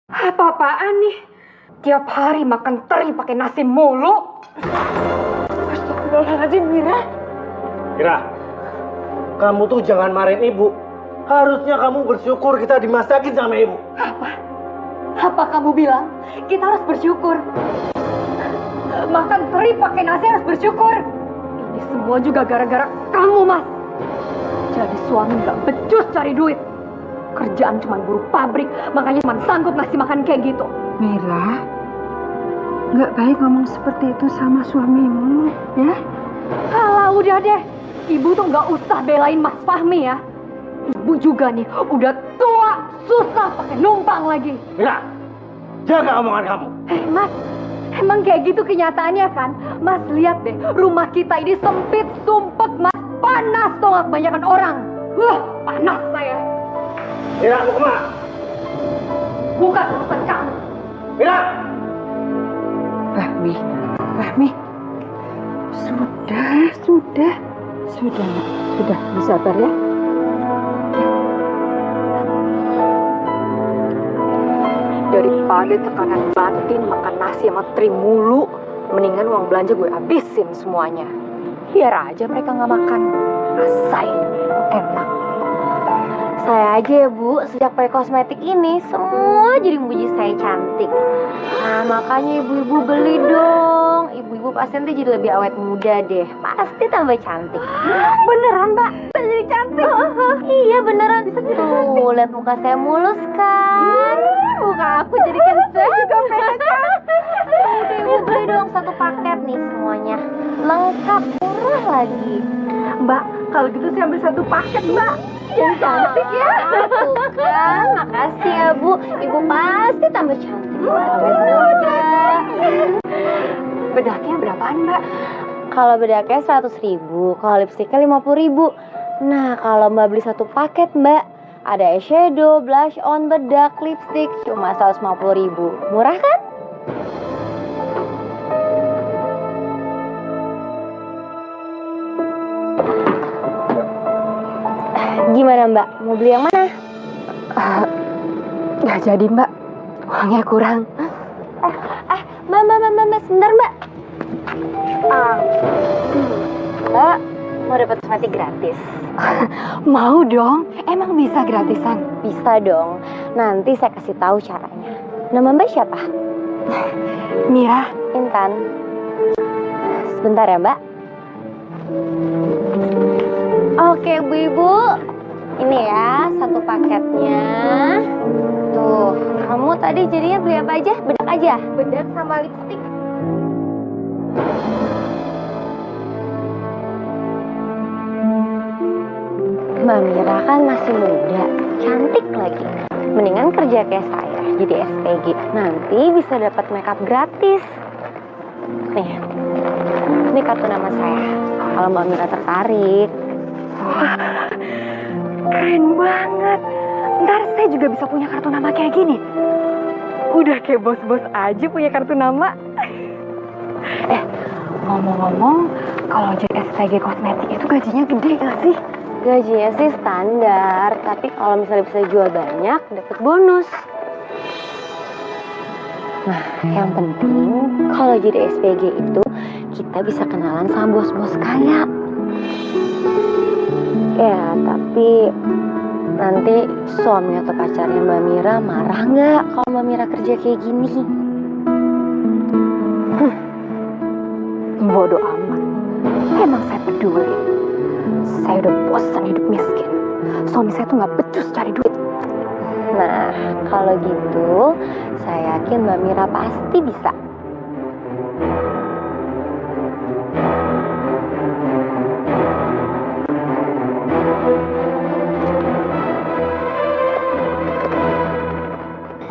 Apa-apaan nih? Tiap hari makan teri pakai nasi mulu. Astagfirullahaladzim, Mira. Mira, kamu tuh jangan marahin ibu. Harusnya kamu bersyukur kita dimasakin sama ibu. Apa kamu bilang kita harus bersyukur? Makan teri pakai nasi harus bersyukur. Ini semua juga gara-gara kamu, Mas. Jadi suami nggak becus cari duit. Kerjaan cuma buruh pabrik, makanya cuma sanggup ngasih makan kayak gitu. Mira, nggak baik ngomong seperti itu sama suamimu, ya? Kalau udah deh, ibu tuh nggak usah belain Mas Fahmi ya. Ibu juga nih udah tua, susah pakai numpang lagi. Mira, jaga omongan kamu. Mas, emang kayak gitu kenyataannya kan? Mas lihat deh, rumah kita ini sempit, sumpek, Mas. Panas tuh nggak kebanyakan orang. Wah, panas saya. Mira, mau kemana? Bukan urusan kamu. Mira! Fahmi, sudah, bersabar ya. Daripada tekanan batin makan nasi sama teri mulu, mendingan uang belanja gue habisin semuanya. Biar aja mereka nggak makan. Rasain enak. Saya aja ya Bu, sejak pakai kosmetik ini semua jadi muji saya cantik. Nah makanya ibu-ibu beli dong. Ibu-ibu pasti nanti jadi lebih awet muda deh. Pasti tambah cantik. Beneran Mbak? Saya jadi cantik? Iya beneran. Tuh lihat muka saya mulus kan. Muka aku jadi kan saya juga pengen kan. Udah ibu beli dong satu paket nih semuanya. Lengkap, murah lagi. Mbak, kalau gitu saya ambil satu paket, Mbak. Yang cantik ya. Tuh kan, makasih ya Bu. Ibu pasti tambah cantik. Awet muda. Bedaknya berapaan, Mbak? Kalau bedaknya 100.000, kalau lipstiknya 50.000. Nah, kalau Mbak beli satu paket, Mbak, ada eyeshadow, blush on, bedak, lipstik, cuma 150.000. Murah kan? Gimana Mbak? Mau beli yang mana? Nggak jadi, Mbak. Uangnya kurang. Mbak, sebentar Mbak. Mbak, mau dapat kosmetik gratis? Mau dong. Emang bisa gratisan? Bisa dong. Nanti saya kasih tahu caranya. Nama Mbak siapa? Mira. Intan. Sebentar ya Mbak. Oke Bu-ibu. Ini ya satu paketnya. Tuh, kamu tadi jadinya beli apa aja? Bedak aja? Bedak sama lipstik. Mbak Mira kan masih muda, cantik lagi. Mendingan kerja kayak saya, jadi SPG. Nanti bisa dapat makeup gratis. Nih, ini kartu nama saya. Kalau Mbak Mira tertarik. Wah, keren banget. Ntar saya juga bisa punya kartu nama kayak gini. Udah kayak bos-bos aja punya kartu nama. Ngomong-ngomong, kalau jadi SPG kosmetik itu gajinya gede gak sih? Gajinya sih standar, tapi kalau misalnya bisa jual banyak, dapat bonus. Nah, yang penting kalau jadi SPG itu kita bisa kenalan sama bos-bos kaya. Ya, tapi nanti suami atau pacarnya Mbak Mira marah nggak kalau Mbak Mira kerja kayak gini? Bodoh amat. Emang saya peduli. Saya udah bosan hidup miskin. Suami saya tuh nggak becus cari duit. Nah, kalau gitu, saya yakin Mbak Mira pasti bisa.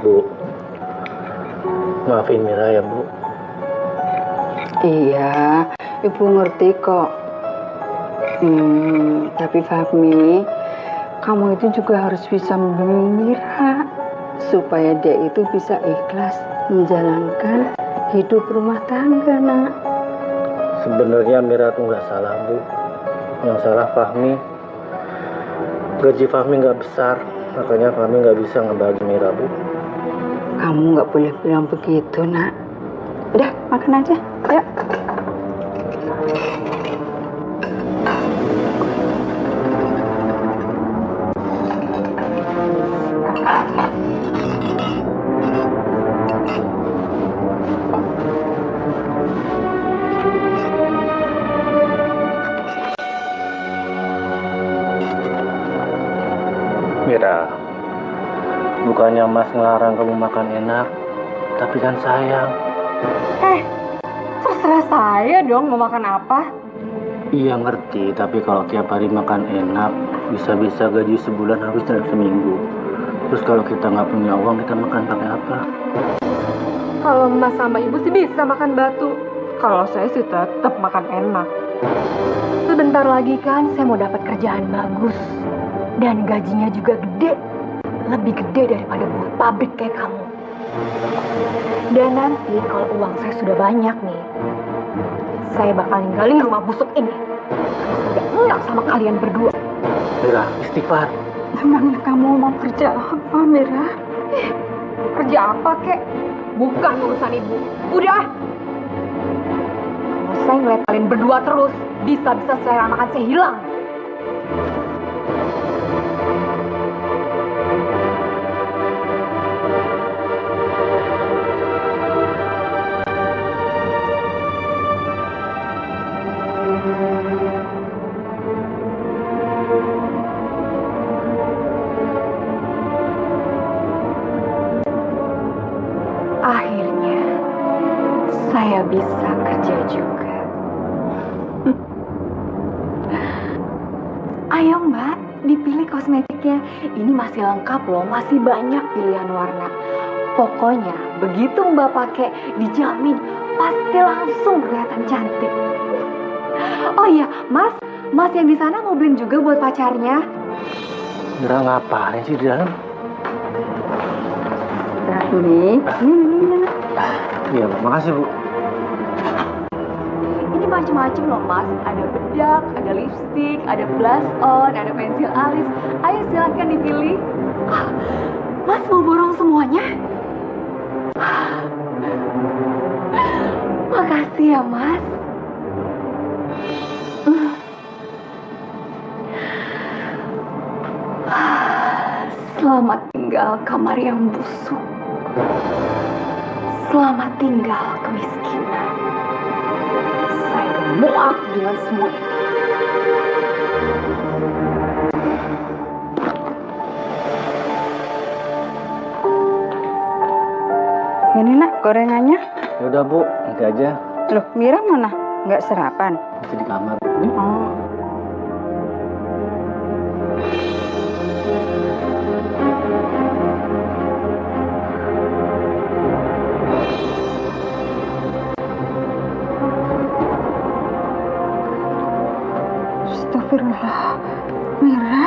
Bu, maafin Mira ya Bu. Iya, Ibu ngerti kok. Tapi Fahmi, kamu itu juga harus bisa membimbing Mira supaya dia itu bisa ikhlas menjalankan hidup rumah tangga, Nak. Sebenarnya Mira tuh nggak salah Bu. Yang salah Fahmi. Gaji Fahmi nggak besar, makanya Fahmi nggak bisa ngebagi Mira Bu. Kamu nggak boleh bilang begitu, nak. Udah, makan aja. Ayo. Mira, bukannya Mas ngelarang kamu makan enak, tapi kan sayang. Terserah saya dong mau makan apa. Iya ngerti, tapi kalau tiap hari makan enak, bisa-bisa gaji sebulan habis dalam seminggu. Terus kalau kita nggak punya uang, kita makan pakai apa? Kalau Mas sama Ibu sih bisa makan batu. Kalau saya sih tetap makan enak. Sebentar lagi kan saya mau dapat kerjaan bagus. Dan gajinya juga gede. Lebih gede daripada buruh pabrik kayak kamu. Dan nanti kalau uang saya sudah banyak nih, saya bakal ninggalin rumah busuk ini. Saya udah enak sama kalian berdua. Mira, istighfar. Emangnya kamu mau kerja apa, Mira? Kerja apa kek? Bukan urusan ibu. Udah. Kalau saya ngeliat kalian berdua terus, bisa-bisa selera makan saya hilang. Akhirnya, saya bisa kerja juga. Ayo Mbak, dipilih kosmetiknya. Ini masih lengkap loh, masih banyak pilihan warna. Pokoknya, begitu Mbak pakai, dijamin pasti langsung kelihatan cantik. Oh iya, Mas yang di sana mau beliin juga buat pacarnya. Mira ngapain sih di dalam? Nih. Iya, Bu. Makasih, Bu. Ini macam-macam loh Mas, ada bedak, ada lipstick, ada blush on, ada pensil alis. Ayo silahkan dipilih. Mas mau borong semuanya? Makasih ya Mas. Selamat tinggal kamar yang busuk. Selamat tinggal kemiskinan. Saya muak dengan semua ini. Ini nak gorengannya. Ya udah, Bu. Nanti aja. Loh, Mira mana? Nggak sarapan? Masih di kamar. Oh. Astagfirullah. Mira.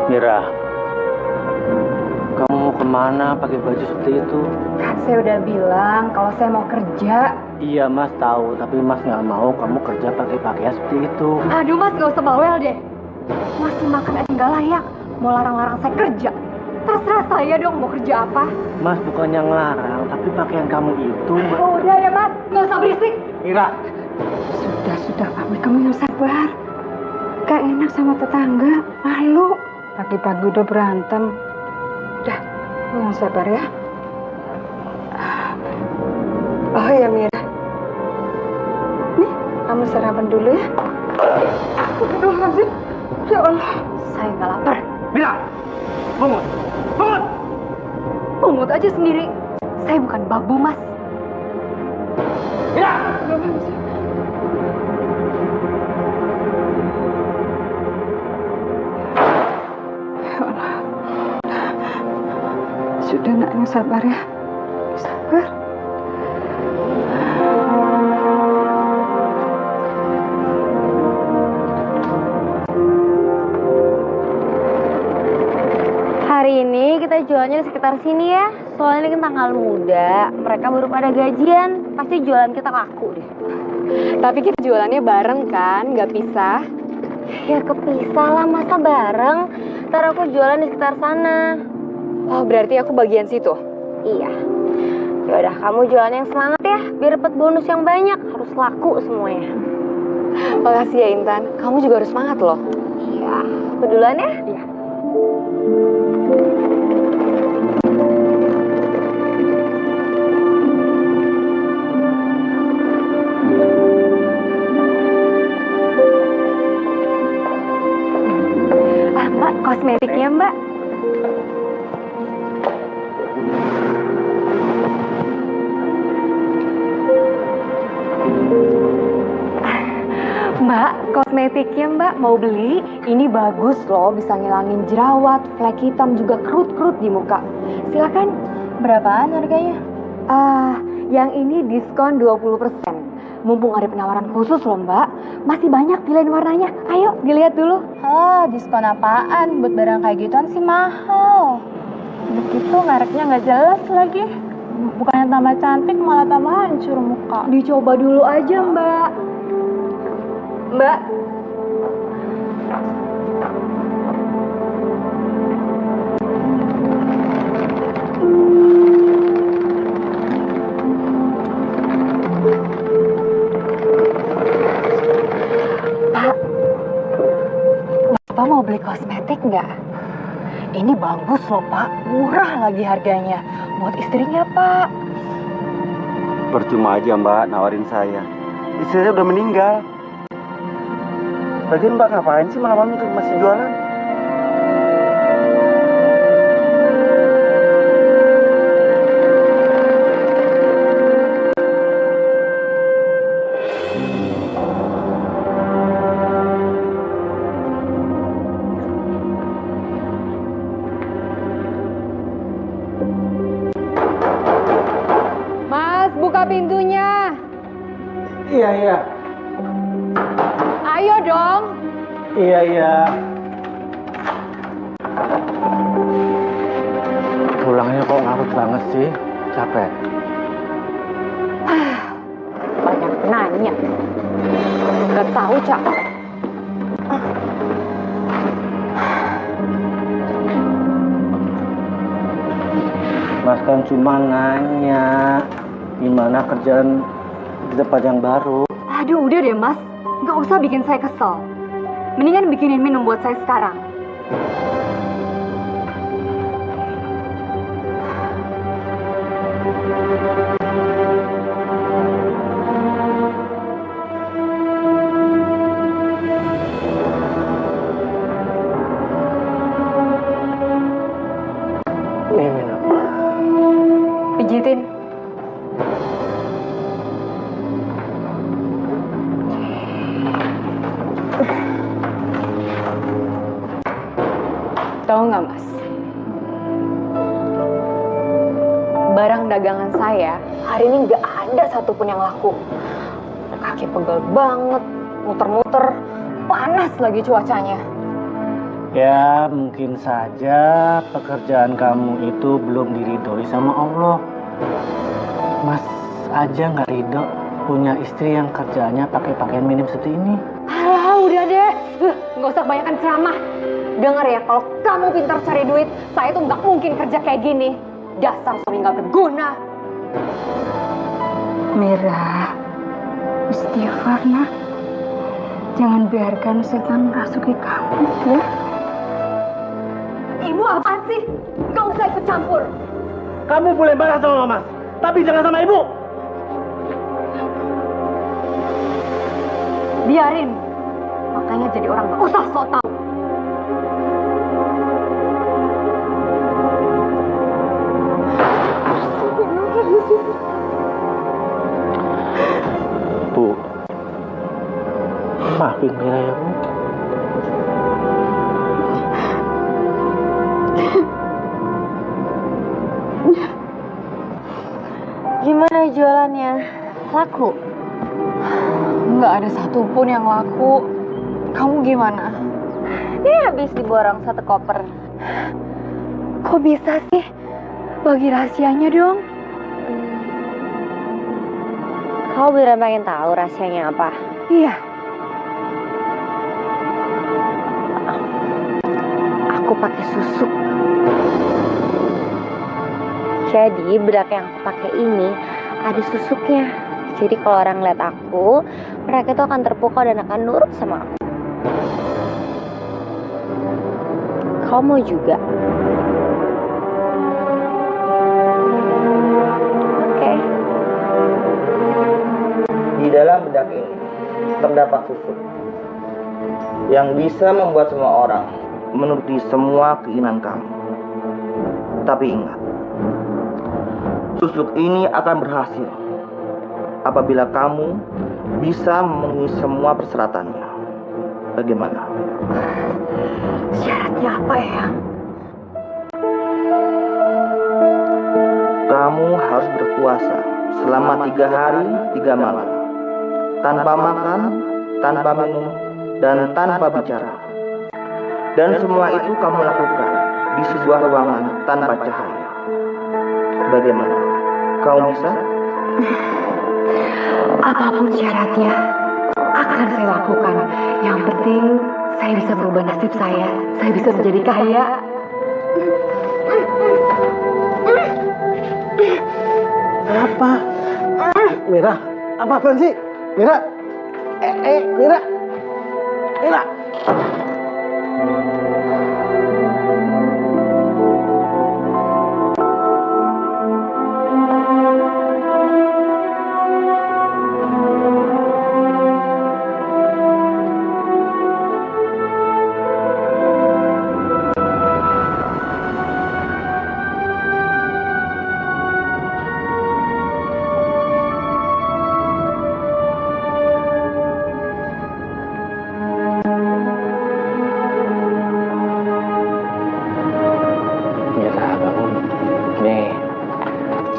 Mira, kamu mau kemana pakai baju seperti itu? Kan saya udah bilang kalau saya mau kerja. Iya, Mas tahu, tapi Mas nggak mau kamu kerja pakai pakaian seperti itu. Aduh Mas, gak usah bawel deh. Masih makan aja nggak layak. Mau larang-larang saya kerja. Terserah saya dong mau kerja apa. Mas bukannya ngelarang, tapi pakaian kamu itu. Oh, udah ya Mas, gak usah berisik. Mira, Sudah, Mami, kamu yang sabar. Gak enak sama tetangga, malu. Pagi-pagi udah berantem. Udah, kamu yang sabar ya. Oh ya Mira. Nih, kamu sarapan dulu ya. Astagfirullahaladzim. Ya Allah. Saya nggak lapar. Mira, bangun, bangun. Pungut aja sendiri. Saya bukan babu Mas. Mira. Ya Allah. Sudah nak yang sabar ya. Sabar. Hari ini kita jualannya di sekitar sini ya. Soalnya ini kan tanggal muda, mereka baru pada gajian. Pasti jualan kita laku deh. Tapi kita jualannya bareng kan, nggak pisah. Ya kepisah lah, masa bareng. Ntar aku jualan di sekitar sana. Oh, berarti aku bagian situ. Iya. Yaudah, kamu jualan yang semangat ya, biar dapat bonus yang banyak. Harus laku semuanya. Makasih ya Intan, kamu juga harus semangat loh. Iya, aku duluan ya. Iya. Mbak, kosmetiknya Mbak. Mbak, kosmetiknya Mbak mau beli? Ini bagus loh, bisa ngilangin jerawat, flek hitam, juga kerut-kerut di muka. Silakan. Berapaan harganya? Yang ini diskon 20%. Mumpung ada penawaran khusus loh Mbak. Masih banyak pilihan warnanya. Ayo dilihat dulu. Diskon apaan? Buat barang kayak gituan sih mahal. Udah gitu mereknya nggak jelas lagi. Bukannya tambah cantik malah tambah hancur muka. Dicoba dulu aja Mbak. Mbak. Pak, Bapak mau beli kosmetik nggak? Ini bagus loh Pak, murah lagi harganya. Buat istrinya Pak. Percuma aja Mbak nawarin saya. Istri saya udah meninggal. Lagian Mbak ngapain sih malam-malam itu masih jualan? Mas, buka pintunya. Iya. Ayo dong. Iya. Pulangnya kok ngarut banget sih? Capek. Banyak nanya. Udah tahu, Cak. Mas kan cuma nanya gimana kerjaan di tempat yang baru. Aduh, udah deh, Mas. Nggak usah bikin saya kesel. Mendingan bikinin minum buat saya sekarang. Nih minum. Pijitin. Tahu nggak Mas? Barang dagangan saya hari ini nggak ada satupun yang laku. Kaki pegel banget, muter-muter, panas lagi cuacanya. Ya mungkin saja pekerjaan kamu itu belum diridhoi sama Allah. Mas aja nggak ridho punya istri yang kerjanya pakai pakaian minim seperti ini. Alah, udah deh. Nggak usah kebanyakan ceramah. Dengar ya, kalau kamu pintar cari duit, saya tuh nggak mungkin kerja kayak gini. Dasar suami nggak berguna. Mira, istighfar nak. Jangan biarkan setan merasuki kamu ya. Ibu apaan sih? Nggak usah ikut campur. Kamu boleh marah sama Mas, tapi jangan sama Ibu. Biarin. Makanya jadi orang nggak usah sok tahu. Bu, maafin Mira ya Bu. Gimana jualannya? Laku? Nggak ada satupun yang laku. Kamu gimana? Ini habis diborong 1 koper. Kok bisa sih? Bagi rahasianya dong. Kau beneran pengen tahu rahasianya apa? Iya. Aku pakai susu. Jadi bedak yang aku pakai ini ada susuknya. Jadi kalau orang lihat aku, mereka tuh akan terpukau dan akan nurut sama aku. Kau mau juga? Oke. Di dalam bedak ini terdapat susuk yang bisa membuat semua orang menuruti semua keinginan kamu. Tapi ingat, susuk ini akan berhasil apabila kamu bisa memenuhi semua persyaratannya. Bagaimana? Syaratnya apa ya? Kamu harus berpuasa selama 3 hari 3 malam, tanpa makan, tanpa minum, dan tanpa bicara. Dan semua itu kamu lakukan di sebuah ruangan tanpa cahaya. Bagaimana? Kau bisa? Apapun syaratnya akan saya lakukan. Yang penting saya bisa merubah nasib saya bisa menjadi kaya. Apa? Mira, apa sih? Mira, Mira, Mira.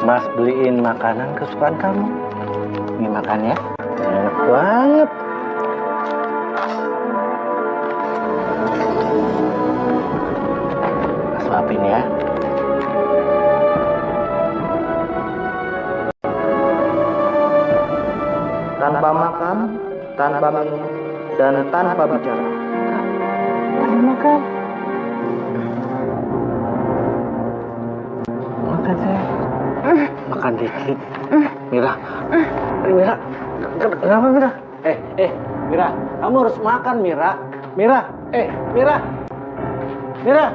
Mas beliin makanan kesukaan kamu. Ini makan ya. Enak banget. Mas suapin ya. Tanpa makan, tanpa minum, dan tanpa bicara. Ayo makan. Makan saya. Makan dikit. Mira. Mira. Kenapa Mira? Mira, kamu harus makan Mira. Mira. Mira. Mira.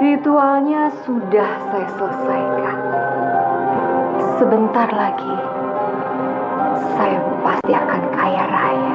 Ritualnya sudah saya selesaikan. Sebentar lagi, saya pasti akan kaya raya.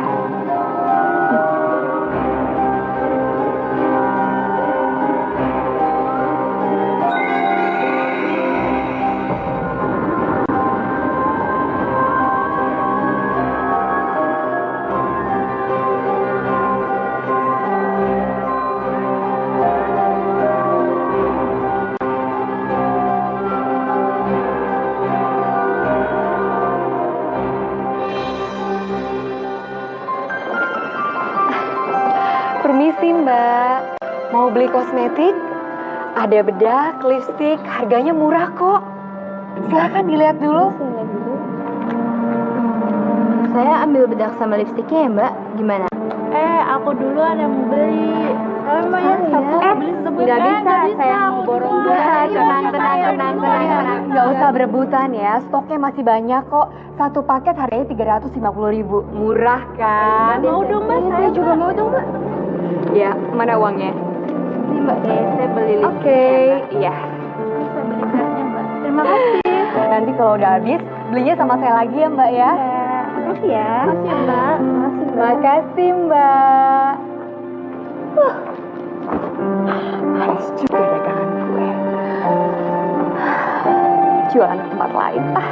Permisi Mbak, mau beli kosmetik? Ada bedak, lipstik, harganya murah kok. Silahkan dilihat dulu. Saya ambil bedak sama lipstiknya ya Mbak, gimana? Aku duluan yang mau beli. Mau ya satu beli sebut. Nggak bisa, saya mau borong dulu. Tenang. Nggak usah berebutan ya, stoknya masih banyak kok. Satu paket harganya 350.000. Murah kan? Mau dong Mbak, Saya juga mau dong Mbak. Ya, mana uangnya? Ini Mbak, saya beli lipstiknya. Oke, iya. Saya beli catnya Mbak. Terima kasih. Nanti kalau udah habis, belinya sama saya lagi ya Mbak ya. Makasih ya. Makasih Mbak. Makasih Mbak. Harus juga dagangan gue. Jualan ke tempat lain ah.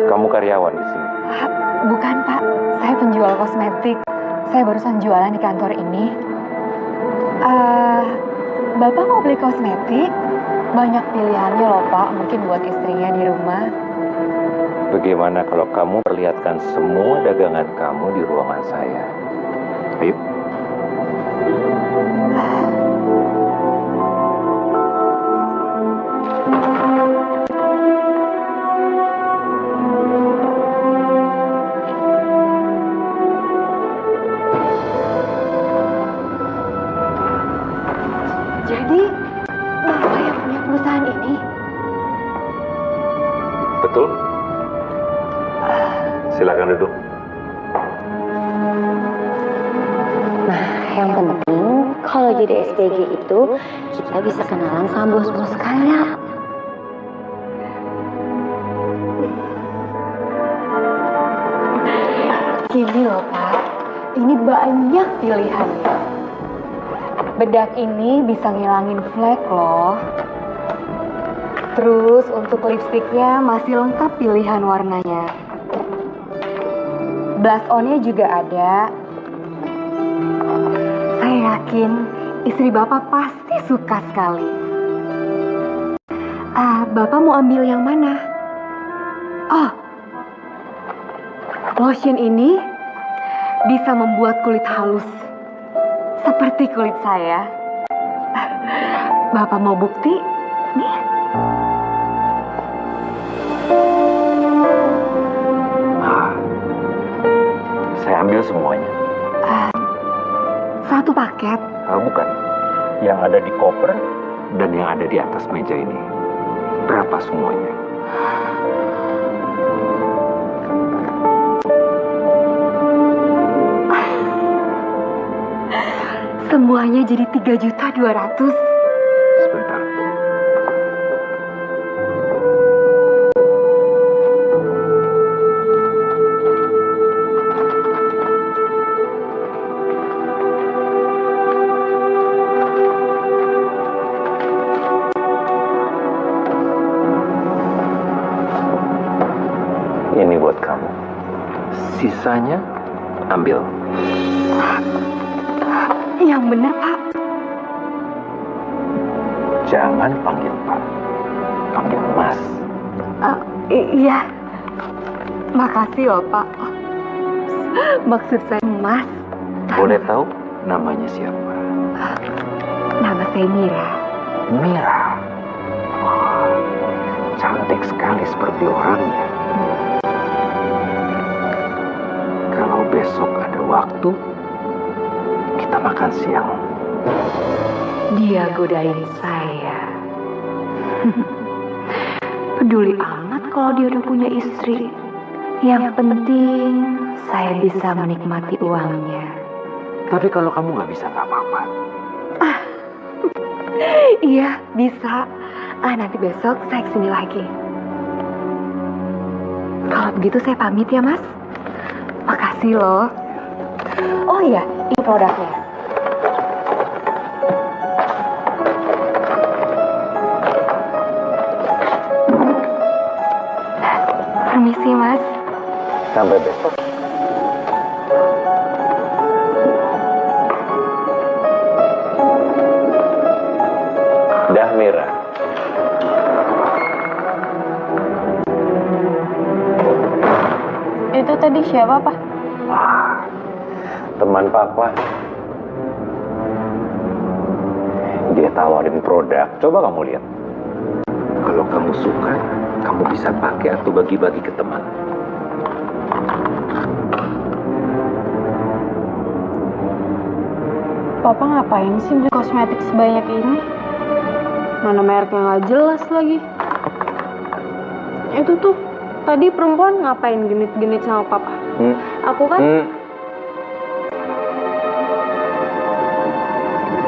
Kamu karyawan di sini. Bukan Pak, saya penjual kosmetik. Saya barusan jualan di kantor ini. Bapak mau beli kosmetik? Banyak pilihannya loh Pak, mungkin buat istrinya di rumah. Bagaimana kalau kamu perlihatkan semua dagangan kamu di ruangan saya? Ayo. Jadi, Bapak yang punya perusahaan ini? Betul? Silakan duduk. Nah, yang penting kalau jadi SPG itu kita bisa kenalan sama bos-bos kaya. Gini loh Pak, ini banyak pilihannya. Bedak ini bisa ngilangin flek loh. Terus untuk lipstiknya masih lengkap pilihan warnanya. Blush on-nya juga ada. Saya yakin istri Bapak pasti suka sekali. Bapak mau ambil yang mana? Oh, lotion ini bisa membuat kulit halus. Seperti kulit saya. Bapak mau bukti? Nih. Saya ambil semuanya. Satu paket. Bukan. Yang ada di koper dan yang ada di atas meja ini. Berapa semuanya? Semuanya jadi 3.200.000. Sebentar. Ini buat kamu. Sisanya ambil. Yang benar, Pak. Jangan panggil Pak. Panggil Mas. Iya. Makasih loh, Pak. Maksud saya Mas. Boleh tahu namanya siapa? Nama saya Mira. Mira. Wah, cantik sekali seperti orangnya. Kalau besok ada waktu, kita makan siang. Dia godain saya. Peduli amat kalau dia udah punya istri. Yang penting saya bisa menikmati uangnya. Tapi kalau kamu nggak bisa, nggak apa-apa. Iya, bisa. Nanti besok saya kesini lagi. Kalau begitu saya pamit ya, Mas. Makasih loh. Oh iya, ini produknya. Permisi, Mas. Sampai besok. Dah, Mira. Itu tadi siapa, Pak? Wah, teman Papa. Dia tawarin produk. Coba kamu lihat. Kalau kamu suka, kamu bisa pakai atau bagi-bagi ke teman. Papa ngapain sih beli kosmetik sebanyak ini? Mana mereknya nggak jelas lagi. Itu tuh, tadi perempuan ngapain genit-genit sama Papa? Aku kan...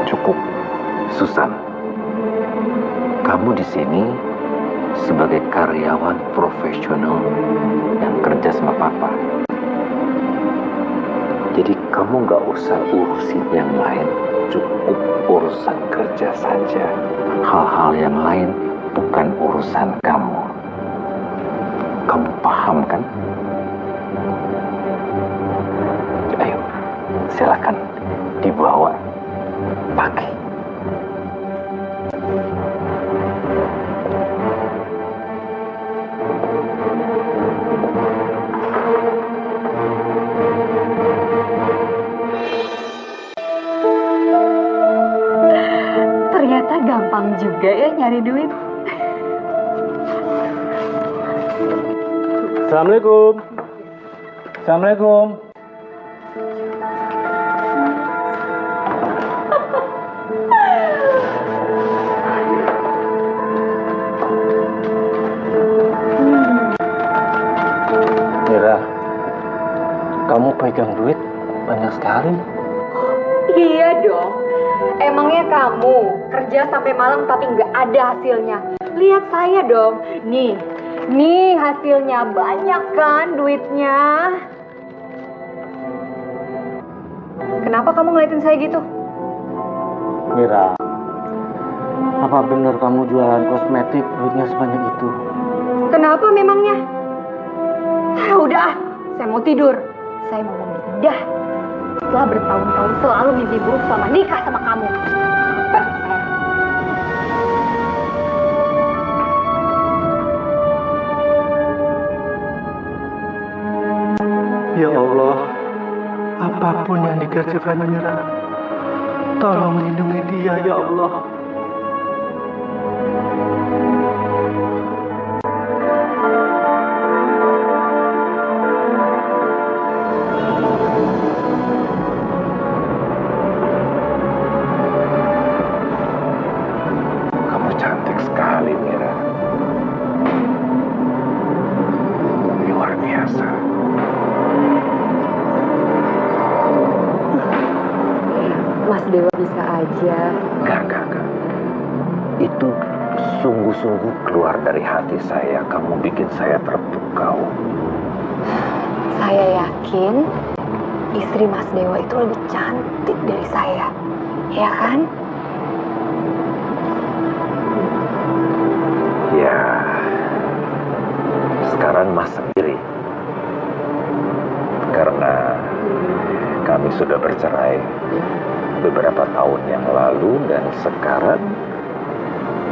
Cukup, Susan. Kamu di sini sebagai karyawan profesional yang kerja sama Papa. Jadi kamu nggak usah urusin yang lain, cukup urusan kerja saja. Hal-hal yang lain bukan urusan kamu. Kamu paham kan? Ayo, silakan dibawa pakai. gampang juga ya nyari duit. Assalamualaikum. Assalamualaikum. Mira, kamu pegang duit banyak sekali. Iya dong. Emangnya kamu kerja sampai malam tapi nggak ada hasilnya? Lihat saya dong. Nih hasilnya, banyak kan duitnya? Kenapa kamu ngeliatin saya gitu? Mira, apa benar kamu jualan kosmetik duitnya sebanyak itu? Kenapa memangnya? Udah, saya mau tidur. Saya mau menikah. Setelah bertahun-tahun selalu mimpi buruk selama nikah sama kamu. Ya Allah, apapun yang dikerjakan Mira, tolong lindungi dia ya Allah. Kamu cantik sekali, Mira. Luar biasa. Mas Dewa bisa aja. Enggak. Itu sungguh-sungguh keluar dari hati saya. Kamu bikin saya terpukau. Saya yakin istri Mas Dewa itu lebih cantik dari saya. Ya kan? Ya, sekarang Mas sendiri. Karena kami sudah bercerai beberapa tahun yang lalu dan sekarang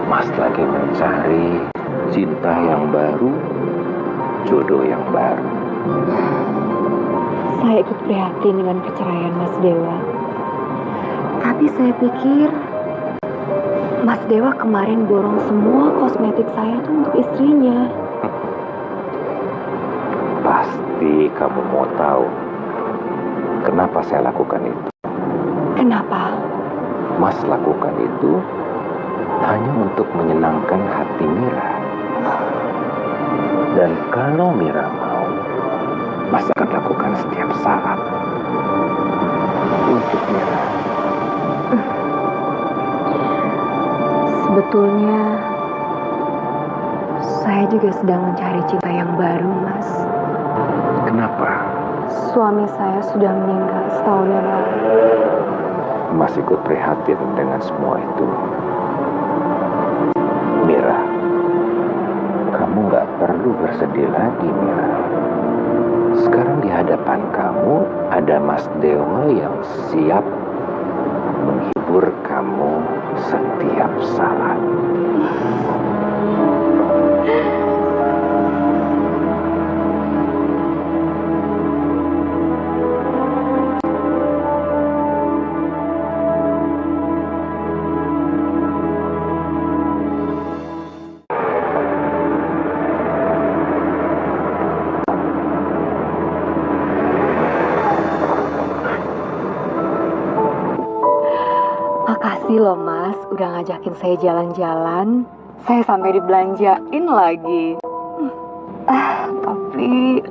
Mas lagi mencari cinta yang baru, jodoh yang baru. Saya ikut prihatin dengan perceraian Mas Dewa. Tapi saya pikir Mas Dewa kemarin borong semua kosmetik saya tuh untuk istrinya. Pasti kamu mau tahu kenapa saya lakukan itu. Kenapa? Mas lakukan itu hanya untuk menyenangkan hati Mira. Dan kalau Mira mau, Mas akan lakukan setiap saat untuk Mira. Sebetulnya saya juga sedang mencari cinta yang baru, Mas. Kenapa? Suami saya sudah meninggal setahun yang lalu. Mas ikut prihatin dengan semua itu. Mira, kamu gak perlu bersedih lagi, Mira. Sekarang di hadapan kamu ada Mas Dewa yang siap menghibur kamu setiap saat. Makasih loh Mas, udah ngajakin saya jalan-jalan. Saya sampai dibelanjain lagi. Tapi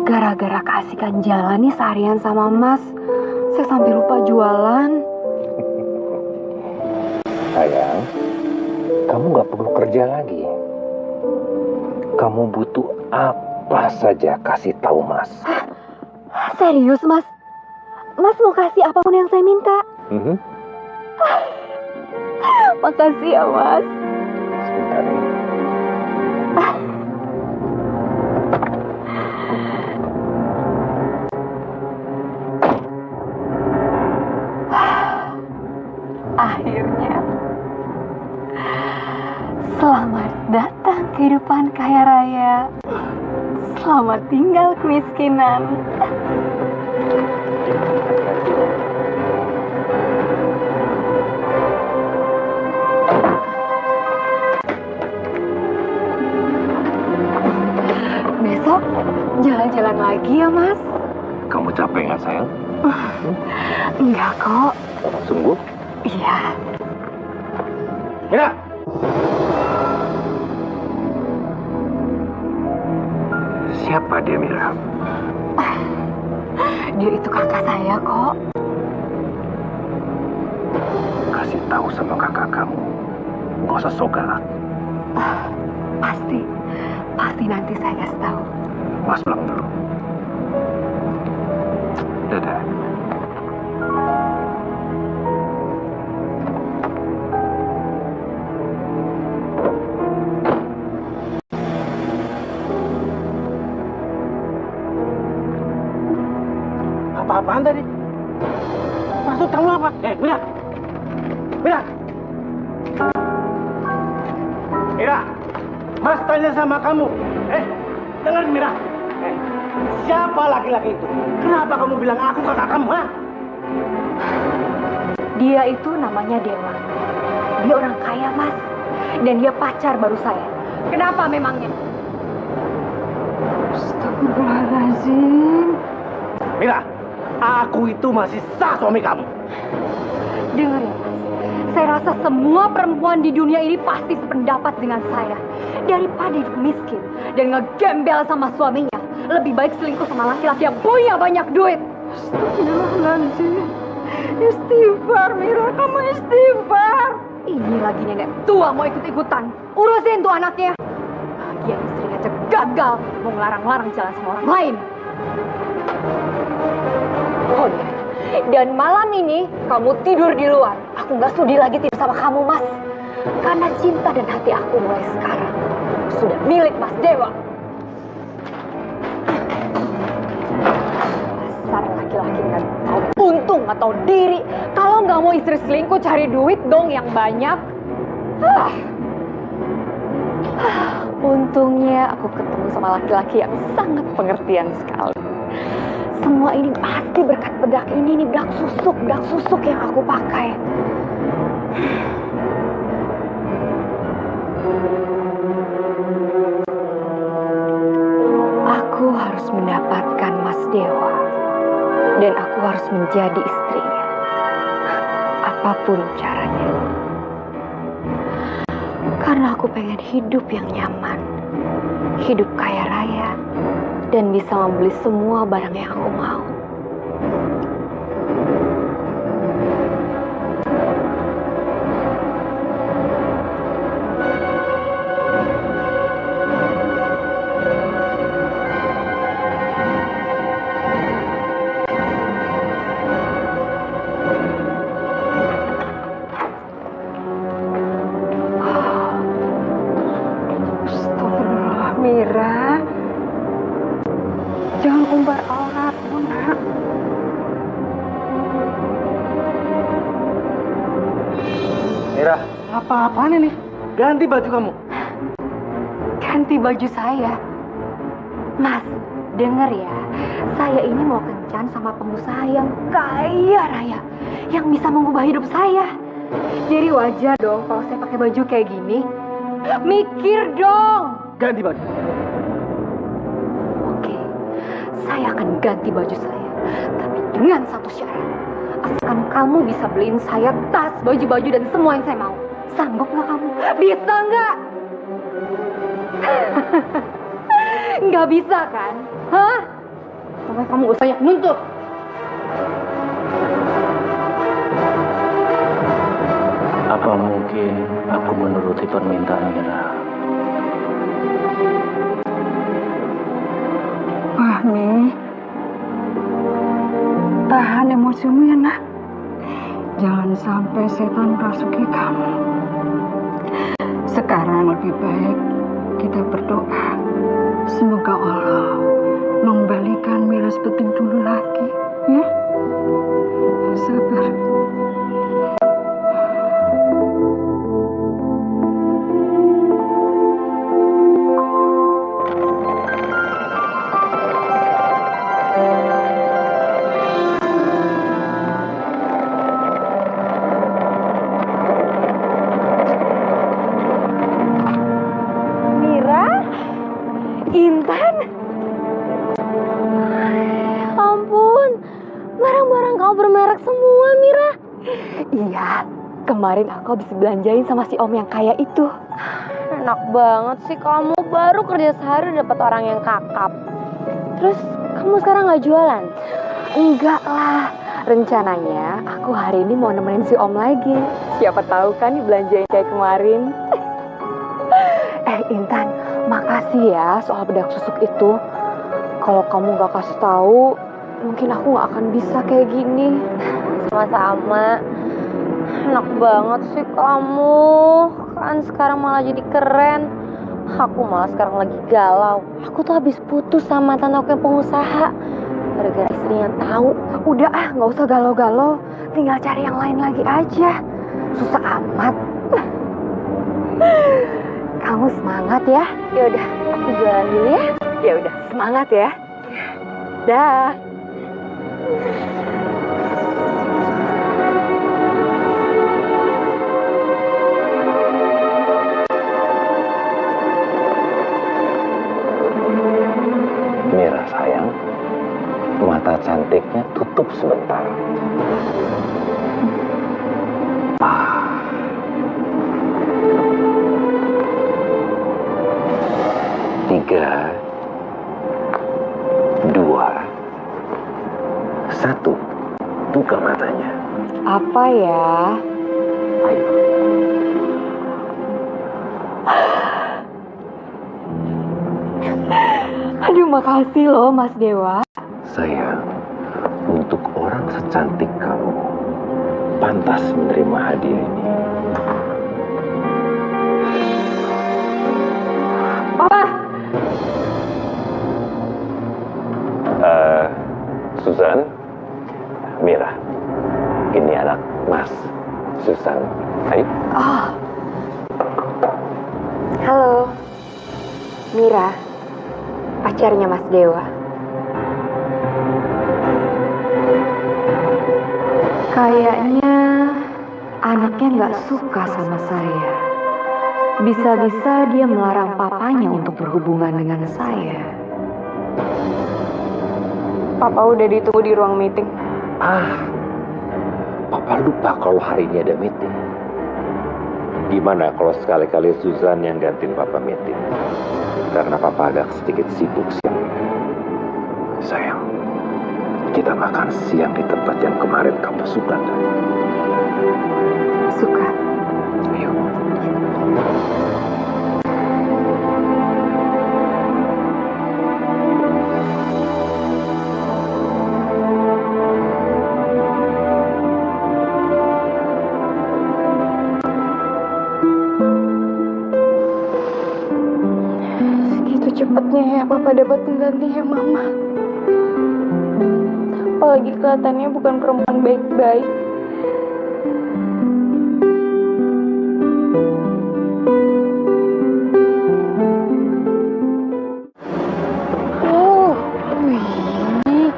gara-gara kasihkan jalan nih seharian sama Mas, saya sampai lupa jualan. Sayang, kamu gak perlu kerja lagi. Kamu butuh apa saja kasih tahu Mas. Serius Mas? Mas mau kasih apapun yang saya minta? Makasih ya Mas. Sebentar ya. Akhirnya selamat datang kehidupan kaya raya. Selamat tinggal kemiskinan. jalan lagi ya, Mas? Kamu capek nggak sayang? Enggak kok. Sungguh? Iya. Mira! Siapa dia, Mira? Dia itu kakak saya kok. Kasih tahu sama kakak kamu. Nggak usah sok galak. Pasti nanti saya kasih tahu. Mas pulang dulu. Dadah. Apa-apaan tadi? Maksud kamu apa? Mira! Mira! Mira! Mas tanya sama kamu. Dengar Mira. Siapa laki-laki itu? Kenapa kamu bilang aku kakak kamu, ha? Dia itu namanya Dewa. Dia orang kaya, Mas. Dan dia pacar baru saya. Kenapa memangnya? Astagfirullahaladzim. Mira, aku itu masih sah suami kamu. Dengar ya, Mas. Saya rasa semua perempuan di dunia ini pasti sependapat dengan saya. Daripada hidup miskin dan ngegembel sama suaminya, lebih baik selingkuh sama laki-laki yang punya banyak duit. Astagfirullahaladzim. Istighfar, Mira, kamu istighfar. Ini lagi nenek tua mau ikut-ikutan. Urusin tuh anaknya. Lagian istrinya aja gagal mau ngelarang-larang jalan sama orang lain. Oh iya. Dan malam ini kamu tidur di luar. Aku nggak sudi lagi tidur sama kamu, Mas. Karena cinta dan hati aku mulai sekarang sudah milik Mas Dewa. Dasar laki-laki nggak tahu untung atau diri. Kalau nggak mau istri selingkuh, cari duit dong yang banyak. Untungnya aku ketemu sama laki-laki yang sangat pengertian sekali. Semua ini pasti berkat bedak ini nih, bedak susuk yang aku pakai. Aku harus mendapatkan Mas Dewa. Dan aku harus menjadi istrinya. Apapun caranya. Karena aku pengen hidup yang nyaman. Hidup kaya raya. Dan bisa membeli semua barang yang aku mau. Astagfirullah, Mira. Jangan umbar auratmu, nak. Mira, apa-apaan ini? Ganti baju kamu. Ganti baju saya. Mas, denger ya. Saya ini mau kencan sama pengusaha yang kaya raya. Yang bisa mengubah hidup saya. Jadi wajar dong kalau saya pakai baju kayak gini. Mikir dong. Ganti baju. Oke, saya akan ganti baju saya. Tapi dengan satu syarat. Asalkan kamu bisa beliin saya tas, baju-baju, dan semua yang saya mau. Sanggup nggak kamu? Bisa nggak? Nggak bisa kan? Hah? Pokoknya kamu gak usah banyak nuntut. Apa mungkin aku menuruti permintaan Mira? Fahmi, tahan emosimu ya, nak. Jangan sampai setan merasuki kamu. Sekarang lebih baik kita berdoa. Semoga Allah mengembalikan Mira seperti dulu lagi, ya. Sabar. Intan? kemarin aku habis belanjain sama si om yang kaya itu. Enak banget sih kamu, baru kerja sehari dapat orang yang kakap. Terus kamu sekarang nggak jualan? Enggak lah, rencananya aku hari ini mau nemenin si om lagi. Siapa tahu kan dibelanjain kayak kemarin. Intan, makasih ya soal bedak susuk itu. Kalau kamu gak kasih tahu, mungkin aku gak akan bisa kayak gini. Sama-sama. Enak banget sih kamu. Kan sekarang malah jadi keren. Aku malah sekarang lagi galau. Aku tuh habis putus sama mantan aku yang pengusaha. Gara-gara istrinya tahu. Udah gak usah galau-galau. Tinggal cari yang lain lagi aja. Susah amat. Kamu semangat ya. Yaudah, aku jualan dulu ya. Ya udah, semangat ya. Dah. Mira sayang, mata cantiknya tutup sebentar. Tiga, dua, satu, buka matanya. Apa ya? Ayo. Aduh, makasih loh Mas Dewa. Sayang, untuk orang secantik kamu, pantas menerima hadiah ini. Papa! Susan, Mira, ini anak Mas, Susan. Ayo. Oh. Halo. Mira, pacarnya Mas Dewa. Kayaknya anaknya nggak suka sama saya. Bisa-bisa dia melarang papanya untuk berhubungan dengan saya. Papa udah ditunggu di ruang meeting. Papa lupa kalau hari ini ada meeting. Gimana kalau sekali-kali Susan yang gantiin Papa meeting? Karena Papa agak sedikit sibuk siang ini. Sayang, kita makan siang di tempat yang kemarin kamu suka kan? Suka. Ayo. Cepatnya ya Papa dapat penggantinya Mama. Apalagi kelihatannya bukan perempuan baik-baik. Wih,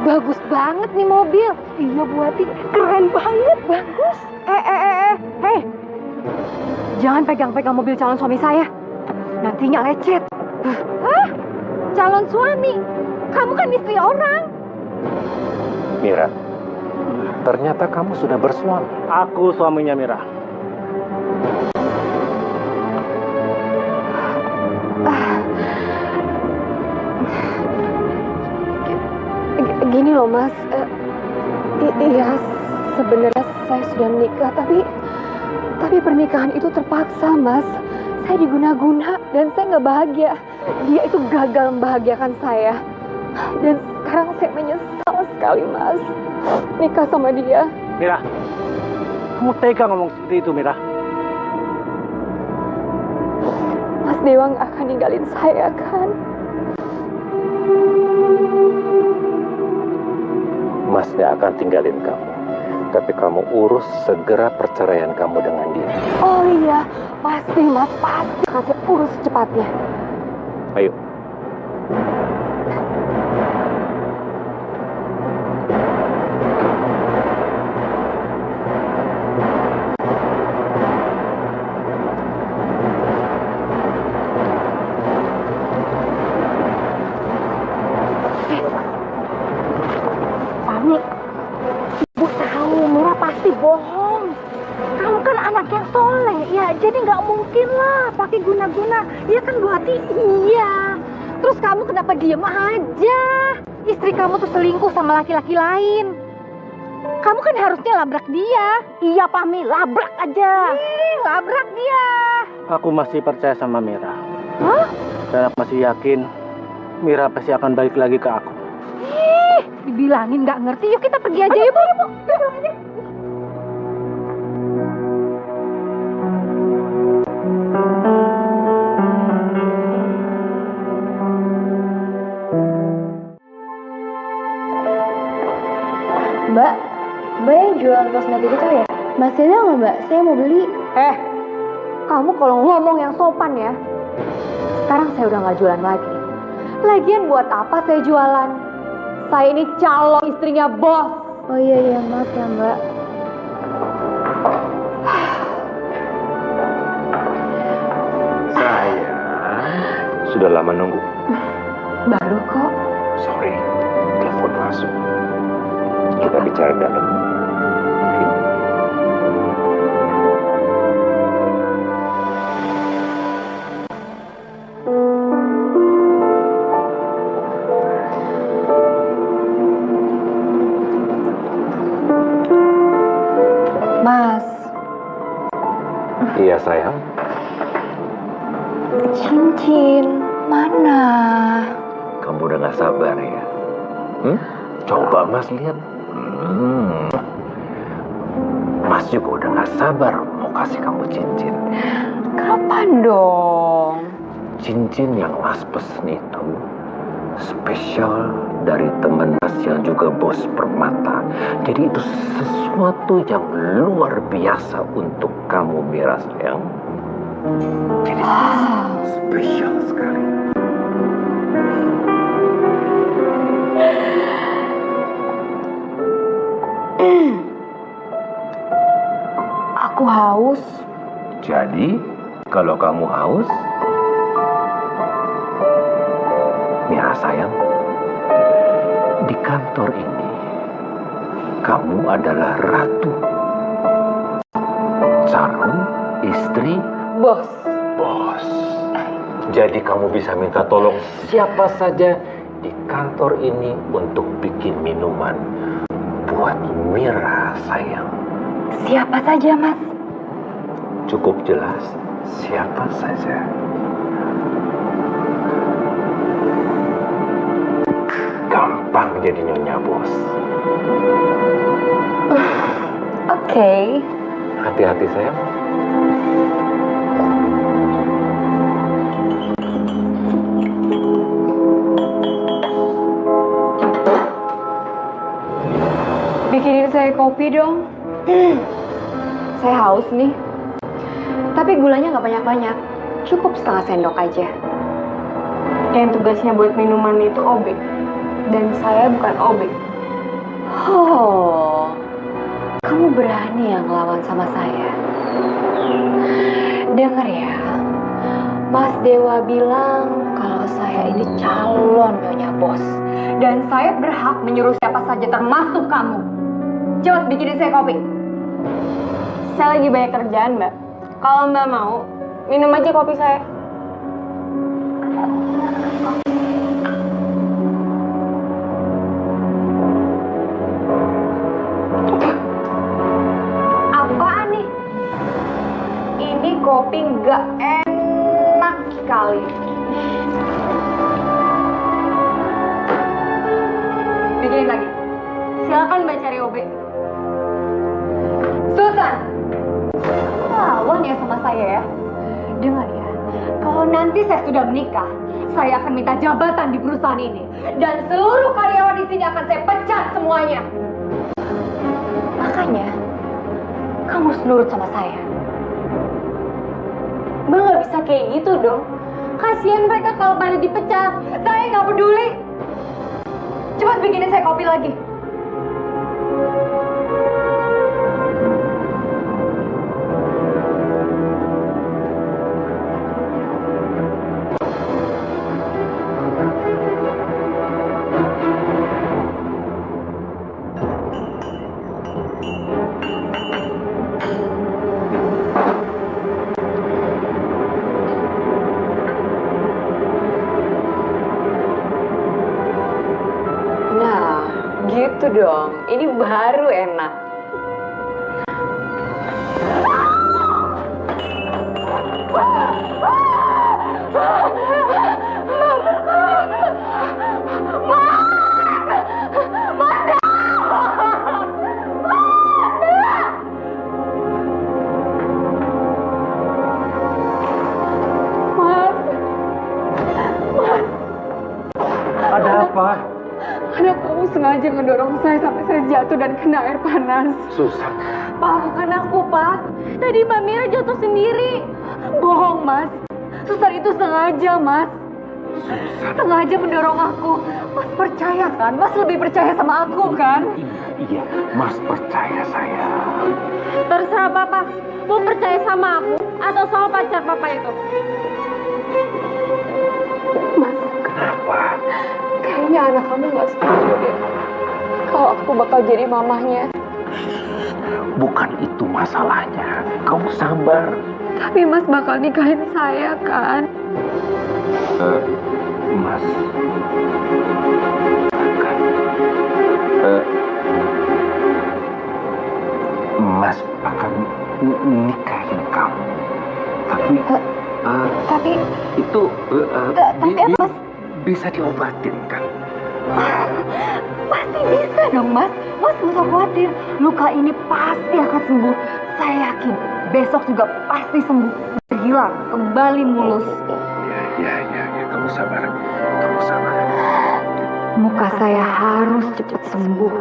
bagus banget nih mobil. Iya buatin, keren banget, bagus. Hei, jangan pegang-pegang mobil calon suami saya. Nantinya lecet. Hah? Calon suami? Kamu kan istri orang. Mira, ternyata kamu sudah bersuami. Aku suaminya Mira. Gini loh Mas, iya sebenarnya saya sudah menikah, tapi pernikahan itu terpaksa Mas. Saya diguna-guna dan saya nggak bahagia. Dia itu gagal membahagiakan saya. Dan sekarang saya menyesal sekali Mas nikah sama dia. Mira, kamu tega ngomong seperti itu Mira? Mas Dewa nggak akan ninggalin saya kan? Mas gak akan tinggalin kamu. Tapi kamu urus segera perceraian kamu dengan dia. Oh iya, pasti Mas, pasti akan saya urus secepatnya. Ayo. Ibu tahu Mira pasti bohong. soleh ya, jadi nggak mungkin lah pakai guna-guna. Ya kan Bu Hati? Iya. Terus kamu kenapa diem aja? Istri kamu tuh selingkuh sama laki-laki lain. Kamu kan harusnya labrak dia. Iya Pami, labrak aja. Labrak dia. Aku masih percaya sama Mira. Hah? Dan aku masih yakin Mira pasti akan balik lagi ke aku. Dibilangin nggak ngerti, yuk kita pergi aja yuk, Bu. Mbak yang jualan kosmetik itu ya? Masih ada nggak Mbak? Saya mau beli. Kamu kalau ngomong yang sopan ya. Sekarang saya udah nggak jualan lagi. Lagian buat apa saya jualan? Saya ini calon istrinya bos. Oh iya, maaf ya Mbak. Sayang, sudah lama nunggu. Baru kok. Sorry, telepon masuk. Kita bicara dalam. Oke? Mas, Iya sayang. cincin mana? Kamu udah gak sabar ya? Coba Mas lihat. Mas juga udah gak sabar mau kasih kamu cincin. Kapan dong? Cincin yang Mas pesen itu spesial dari teman Mas yang juga bos permata. Jadi itu sesuatu yang luar biasa untuk kamu Mira sayang. Jadi spesial sekali. Aku haus. Jadi kalau kamu haus, Mira sayang, di kantor ini kamu adalah ratu, calon istri Bos. bos. Jadi kamu bisa minta tolong siapa saja di kantor ini untuk bikin minuman buat Mira sayang. Siapa saja, Mas? Cukup jelas siapa saja. Gampang jadi nyonya bos. Oke. Hati-hati sayang. Bikinin saya kopi dong. Saya haus nih. Tapi gulanya nggak banyak-banyak. Cukup setengah sendok aja. Yang tugasnya buat minuman itu OB. Dan saya bukan OB. Oh, kamu berani yang ngelawan sama saya? Dengar ya, Mas Dewa bilang kalau saya ini calon nyonya bos. Dan saya berhak menyuruh siapa saja termasuk kamu. Cepat bikinin saya kopi. Saya lagi banyak kerjaan, Mbak. Kalau Mbak mau, minum aja kopi saya. Apaan nih? Ini kopi nggak enak sekali. Bikinin lagi. Silakan Mbak cari OB. Susan! Lawan ya sama saya ya. Dengar ya, kalau nanti saya sudah menikah, saya akan minta jabatan di perusahaan ini. Dan seluruh karyawan di sini akan saya pecat semuanya. Makanya, kamu harus nurut sama saya. Mbak nggak bisa kayak gitu dong. Kasihan mereka kalau pada dipecat. Saya nggak peduli. Cepat bikinin saya kopi lagi. gitu dong. Ini baru enak. Ada apa? Anak kamu sengaja mendorong saya sampai saya jatuh dan kena air panas. Susan. Pak, bukan aku, Pak. Tadi Mbak Mira jatuh sendiri. Bohong, Mas. Suster itu sengaja, Mas. Sengaja mendorong aku. Mas percaya kan? Mas lebih percaya sama aku kan? Iya, Mas percaya saya. Terserah Papa, mau percaya sama aku atau sama pacar Papa itu. Mas, Kenapa? kayaknya anak kamu nggak setuju deh. Kalau aku bakal jadi mamahnya. Bukan itu masalahnya. Kamu sabar. Tapi Mas bakal nikahin saya kan? Mas. Mas akan nikahin kamu. Tapi itu bisa diobatin kan? Pasti bisa dong, Mas. Mas nggak usah khawatir. Luka ini pasti akan sembuh. Saya yakin besok juga pasti sembuh. Hilang, kembali mulus. Ya, kamu sabar. Kamu sabar. Muka saya harus cepat sembuh.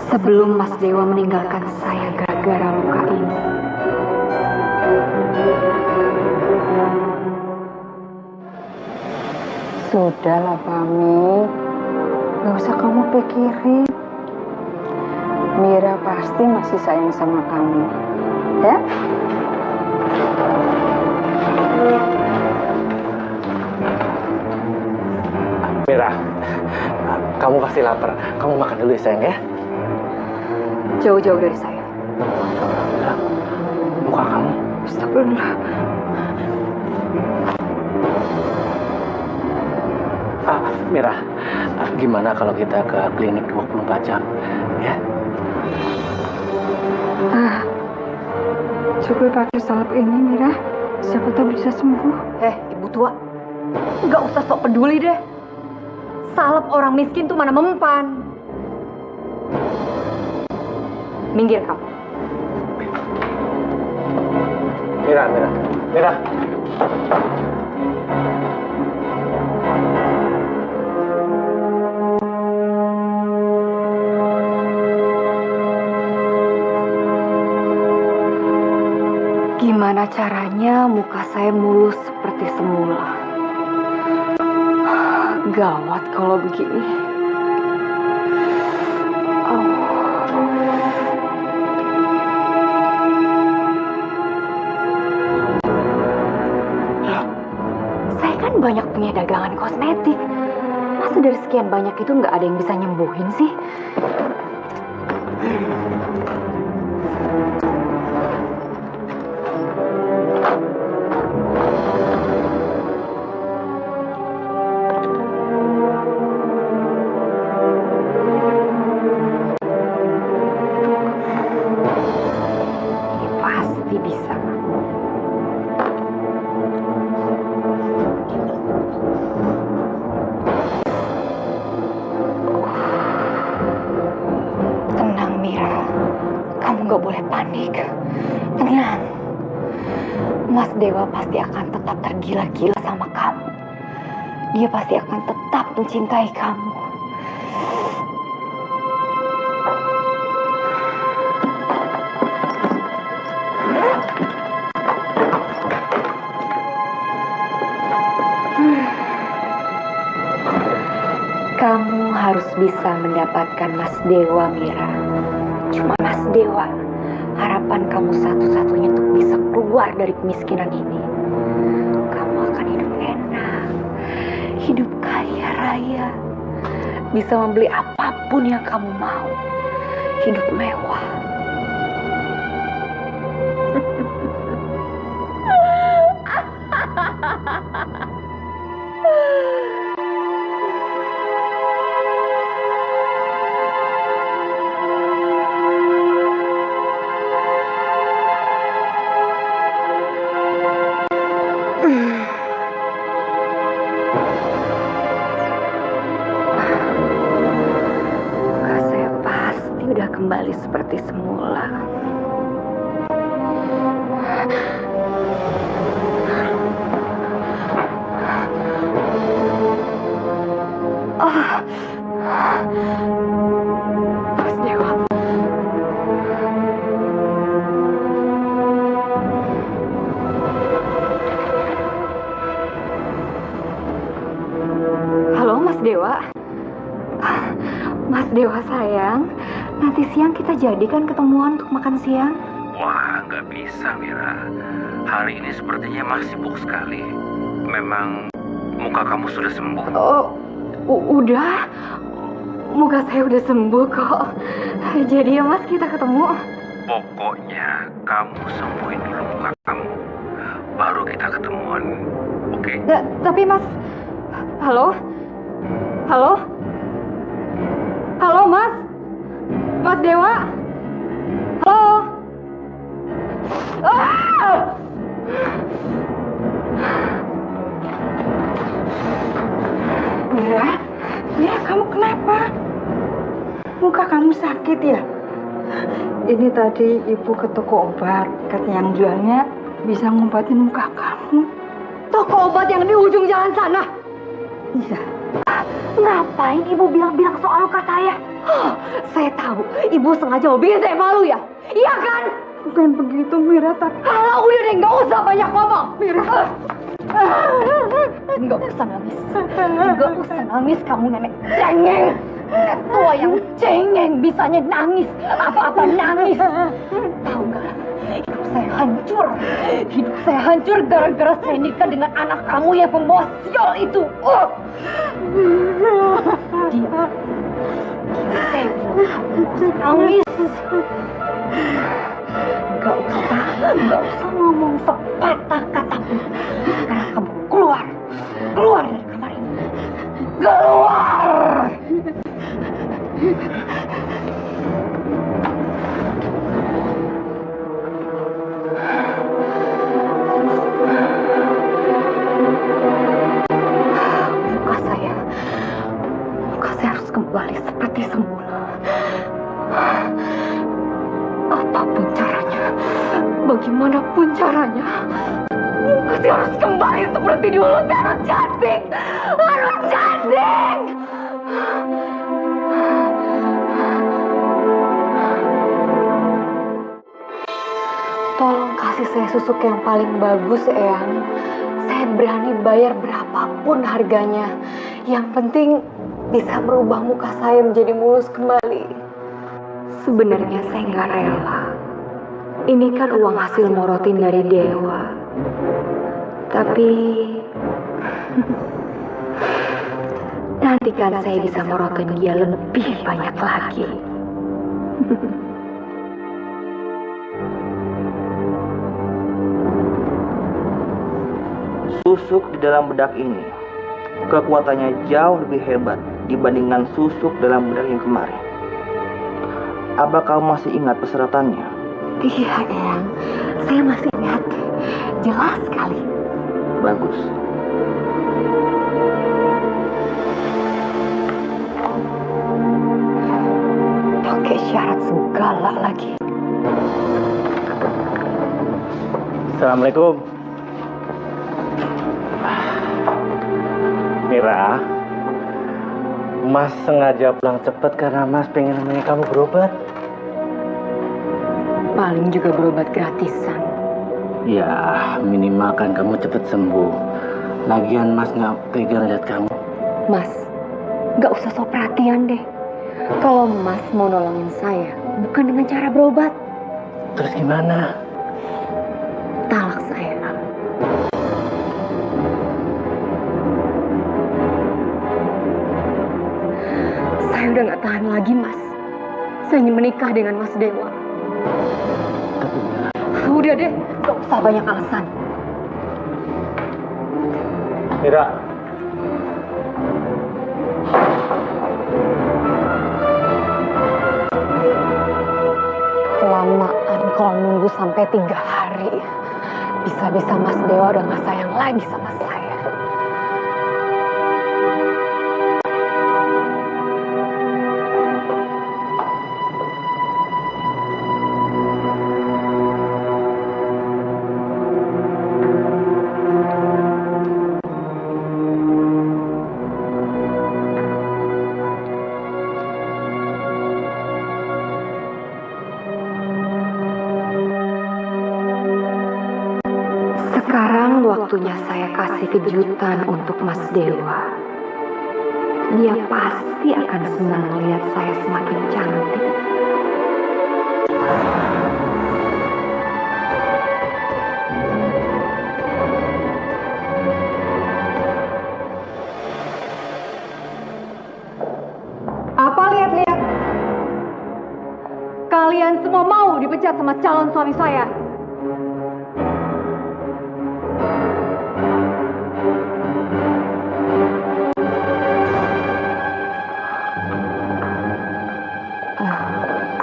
Sebelum Mas Dewa meninggalkan saya gara-gara luka ini. Sudahlah, Pami. Gak usah kamu pikirin. Mira pasti masih sayang sama kamu. Ya? Mira, kamu pasti lapar. Kamu makan dulu ya, sayang ya. Jauh-jauh dari saya. Muka kamu. Astagfirullah. Mira, gimana kalau kita ke klinik 24 jam, ya? Coba pakai salep ini, Mira. Siapa tahu bisa sembuh. Ibu tua. Nggak usah sok peduli deh. Salep orang miskin tuh mana mempan. Minggir kamu. Mira. Gimana caranya muka saya mulus seperti semula? Gawat kalau begini. Saya kan banyak punya dagangan kosmetik. Masa dari sekian banyak itu nggak ada yang bisa nyembuhin sih? Tenang, Mas Dewa pasti akan tetap tergila-gila sama kamu. Dia pasti akan tetap mencintai kamu. Kamu harus bisa mendapatkan Mas Dewa, Mira. Cuma Mas Dewa, harapan kamu satu-satunya untuk bisa keluar dari kemiskinan ini. Kamu akan hidup enak, hidup kaya raya, bisa membeli apapun yang kamu mau, hidup mewah. Muka saya pasti udah kembali seperti semula. Mas Dewa. Halo Mas Dewa. Mas Dewa sayang, nanti siang kita jadikan ketemuan untuk makan siang. Wah, nggak bisa, Mira. Hari ini sepertinya masih sibuk sekali. Memang muka kamu sudah sembuh? Oh, udah. Muka saya udah sembuh kok. Jadi ya Mas, kita ketemu. Pokoknya kamu sembuhin dulu muka kamu. Baru kita ketemuan. Oke? Tapi Mas, halo? Halo? Halo Mas? Mas Dewa? Halo? Ah! Mira, Mira kamu kenapa? Muka kamu sakit ya? Ini tadi ibu ke toko obat, katanya yang jualnya bisa ngobatin muka kamu. Toko obat yang di ujung jalan sana? Iya. Ngapain ibu bilang-bilang soal luka saya? Saya tahu, ibu sengaja mau bikin saya malu ya? Iya kan? Bukan begitu Mira, tapi... Kalau udah deh, nggak usah banyak ngomong. Mira. Nggak usah nangis. Nggak usah nangis, kamu nenek cengeng. Nenek tua yang cengeng, bisanya nangis. Apa-apa nangis. Tahu nggak? Hidup saya hancur. Hidup saya hancur gara-gara saya nikah dengan anak kamu yang pembawa sial itu. Dia saya bilang kamu nggak usah nangis. Nggak usah ngomong sepatah kata pun. Sekarang kamu keluar dari kamar ini. Keluar! Muka saya harus kembali seperti semula. Apapun caranya, bagaimanapun caranya, saya harus kembali seperti dulu. Saya harus cantik, harus cantik. Tolong kasih saya susuk yang paling bagus, Eyang. Saya berani bayar berapapun harganya. Yang penting bisa merubah muka saya menjadi mulus kembali. Sebenarnya saya nggak rela. Ini kan uang hasil morotin dari Dewa. Tapi nanti kan saya bisa morotin dia lebih banyak lagi. Susuk di dalam bedak ini kekuatannya jauh lebih hebat dibandingkan susuk dalam bedak yang kemarin. Apa kamu masih ingat persyaratannya? Iya, Eyang. Saya masih ingat. Jelas sekali. Bagus. Pakai syarat segala lagi. Assalamualaikum. Mira, Mas sengaja pulang cepat karena Mas pengen nemenin kamu berobat. Paling juga berobat gratisan. Ya, minimal kan kamu cepet sembuh. Lagian Mas nggak tega lihat kamu. Mas, nggak usah sok perhatian deh. Kalau Mas mau nolongin saya, bukan dengan cara berobat. Terus gimana? Talak saya. Saya udah nggak tahan lagi, Mas. Saya ingin menikah dengan Mas Dewa. Udah deh, nggak usah banyak alasan. Mira. Kelamaan kalau nunggu sampai 3 hari. Bisa-bisa Mas Dewa udah gak sayang lagi sama saya. Sekarang waktunya saya kasih kejutan untuk Mas Dewa. Dia pasti akan senang melihat saya semakin cantik. Apa lihat-lihat? Kalian semua mau dipecat sama calon suami saya?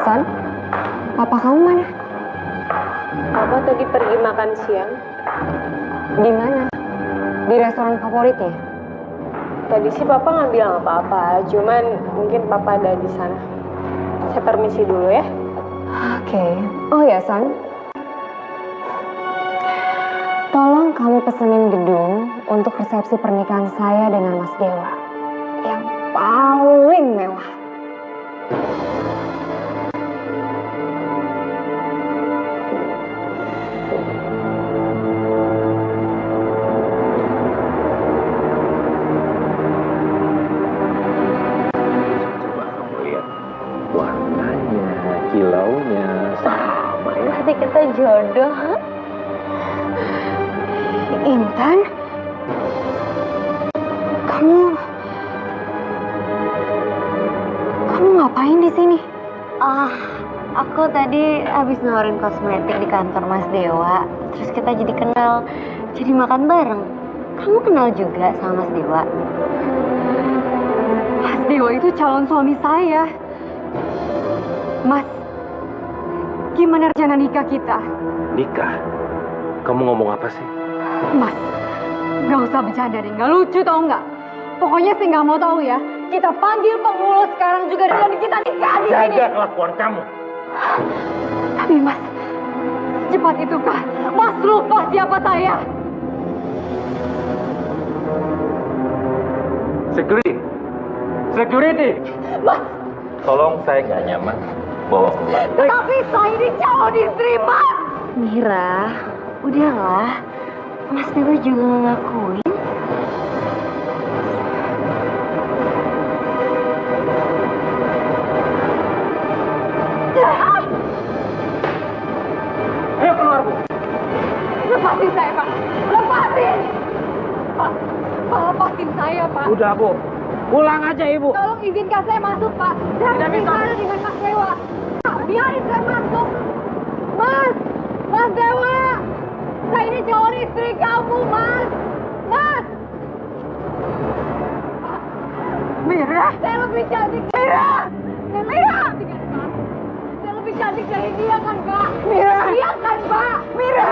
San, papa kamu mana? Papa tadi pergi makan siang. Di mana? Di restoran favoritnya? Tadi sih papa nggak bilang apa-apa, cuman mungkin papa ada di sana. Saya permisi dulu ya. Oke. Oh ya, San. Tolong kamu pesenin gedung untuk resepsi pernikahan saya dengan Mas Dewa. Yang paling mewah. Kilaunya sama ya. Berarti kita jodoh. Intan, kamu ngapain di sini? Aku tadi habis nawarin kosmetik di kantor Mas Dewa. Terus kita jadi kenal, jadi makan bareng. Kamu kenal juga sama Mas Dewa? Mas Dewa itu calon suami saya. Mas, gimana rencana nikah kita? Nikah? Kamu ngomong apa sih? Mas, gak usah bercanda deh, gak lucu tau nggak? Pokoknya saya nggak mau tahu ya. Kita panggil pengurus sekarang juga dan kita nikah di sini. Jaga kelakuan kamu. Tapi Mas, secepat itukah Mas lupa siapa saya? Security. Mas, Tolong, saya nggak nyaman bawa keluar. tapi saya ini calon istri Mas. Mira, udahlah. Mas Dewa juga ngakuin. Ayo keluar, Bu. Lepasin saya, Pak. Lepasin. Pak, lepasin saya, Pak. Udah, Bu. Pulang aja, Ibu. Tolong izinkan saya masuk, Pak. Saya Tidak bisa. bicara dengan Mas Dewa. Pak, biarin saya masuk. Mas Dewa. Saya ini calon istri kamu, Mas. Mas. Pak. Mira. Saya lebih cantik. Mira. Mira. Saya lebih cantik dari dia kan, Pak? Mira. Iya kan, Pak? Mira.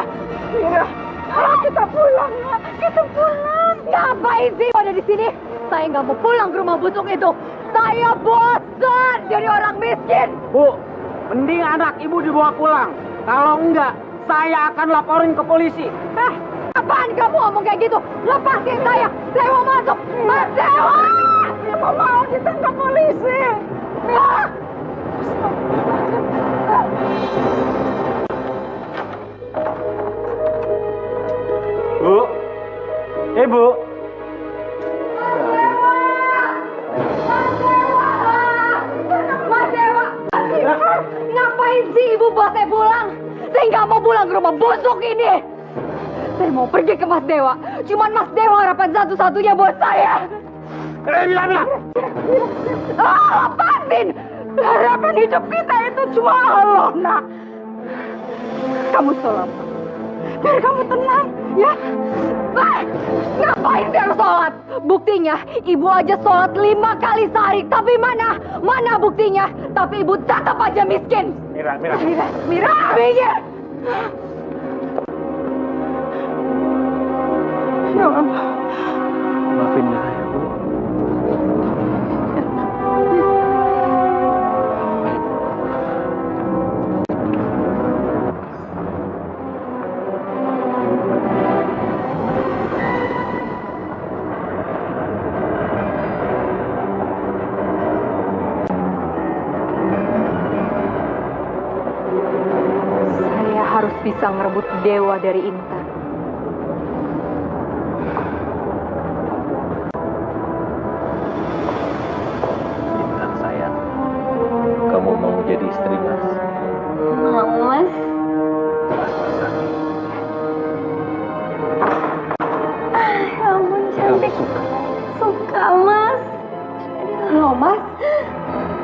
Ayo kita pulang, ya. Kita pulang. Ngapain sih ada di sini? Saya nggak mau pulang ke rumah busuk itu. Saya bosan jadi orang miskin. Bu, mending anak Ibu dibawa pulang. Kalau enggak, saya akan laporin ke polisi. Apaan kamu ngomong kayak gitu? Lepasin saya mau masuk. Mas Dewa! Saya mau ditangkap polisi. Bu, Ibu. Mas Dewa! Ngapain sih ibu bawa saya pulang? Saya nggak mau pulang ke rumah busuk ini. Saya mau pergi ke Mas Dewa. Cuman Mas Dewa harapan satu-satunya buat saya. Bila. Lepasin! Harapan hidup kita itu cuma Allah, nak. Kamu sholat. Biar kamu tenang, ya. Ngapain dia sholat? Buktinya, ibu aja sholat 5 kali sehari. Tapi mana buktinya? Tapi ibu tetap aja miskin. Mira. Mira, minggir. Maafin Mira ya, Bu. Saya harus bisa merebut Dewa dari Intan. Intan sayang, kamu mau jadi istri Mas? Mau, Mas. Pas-pasan. Ya ampun, Kamu cantik. suka? Suka, Mas. Loh, Mas,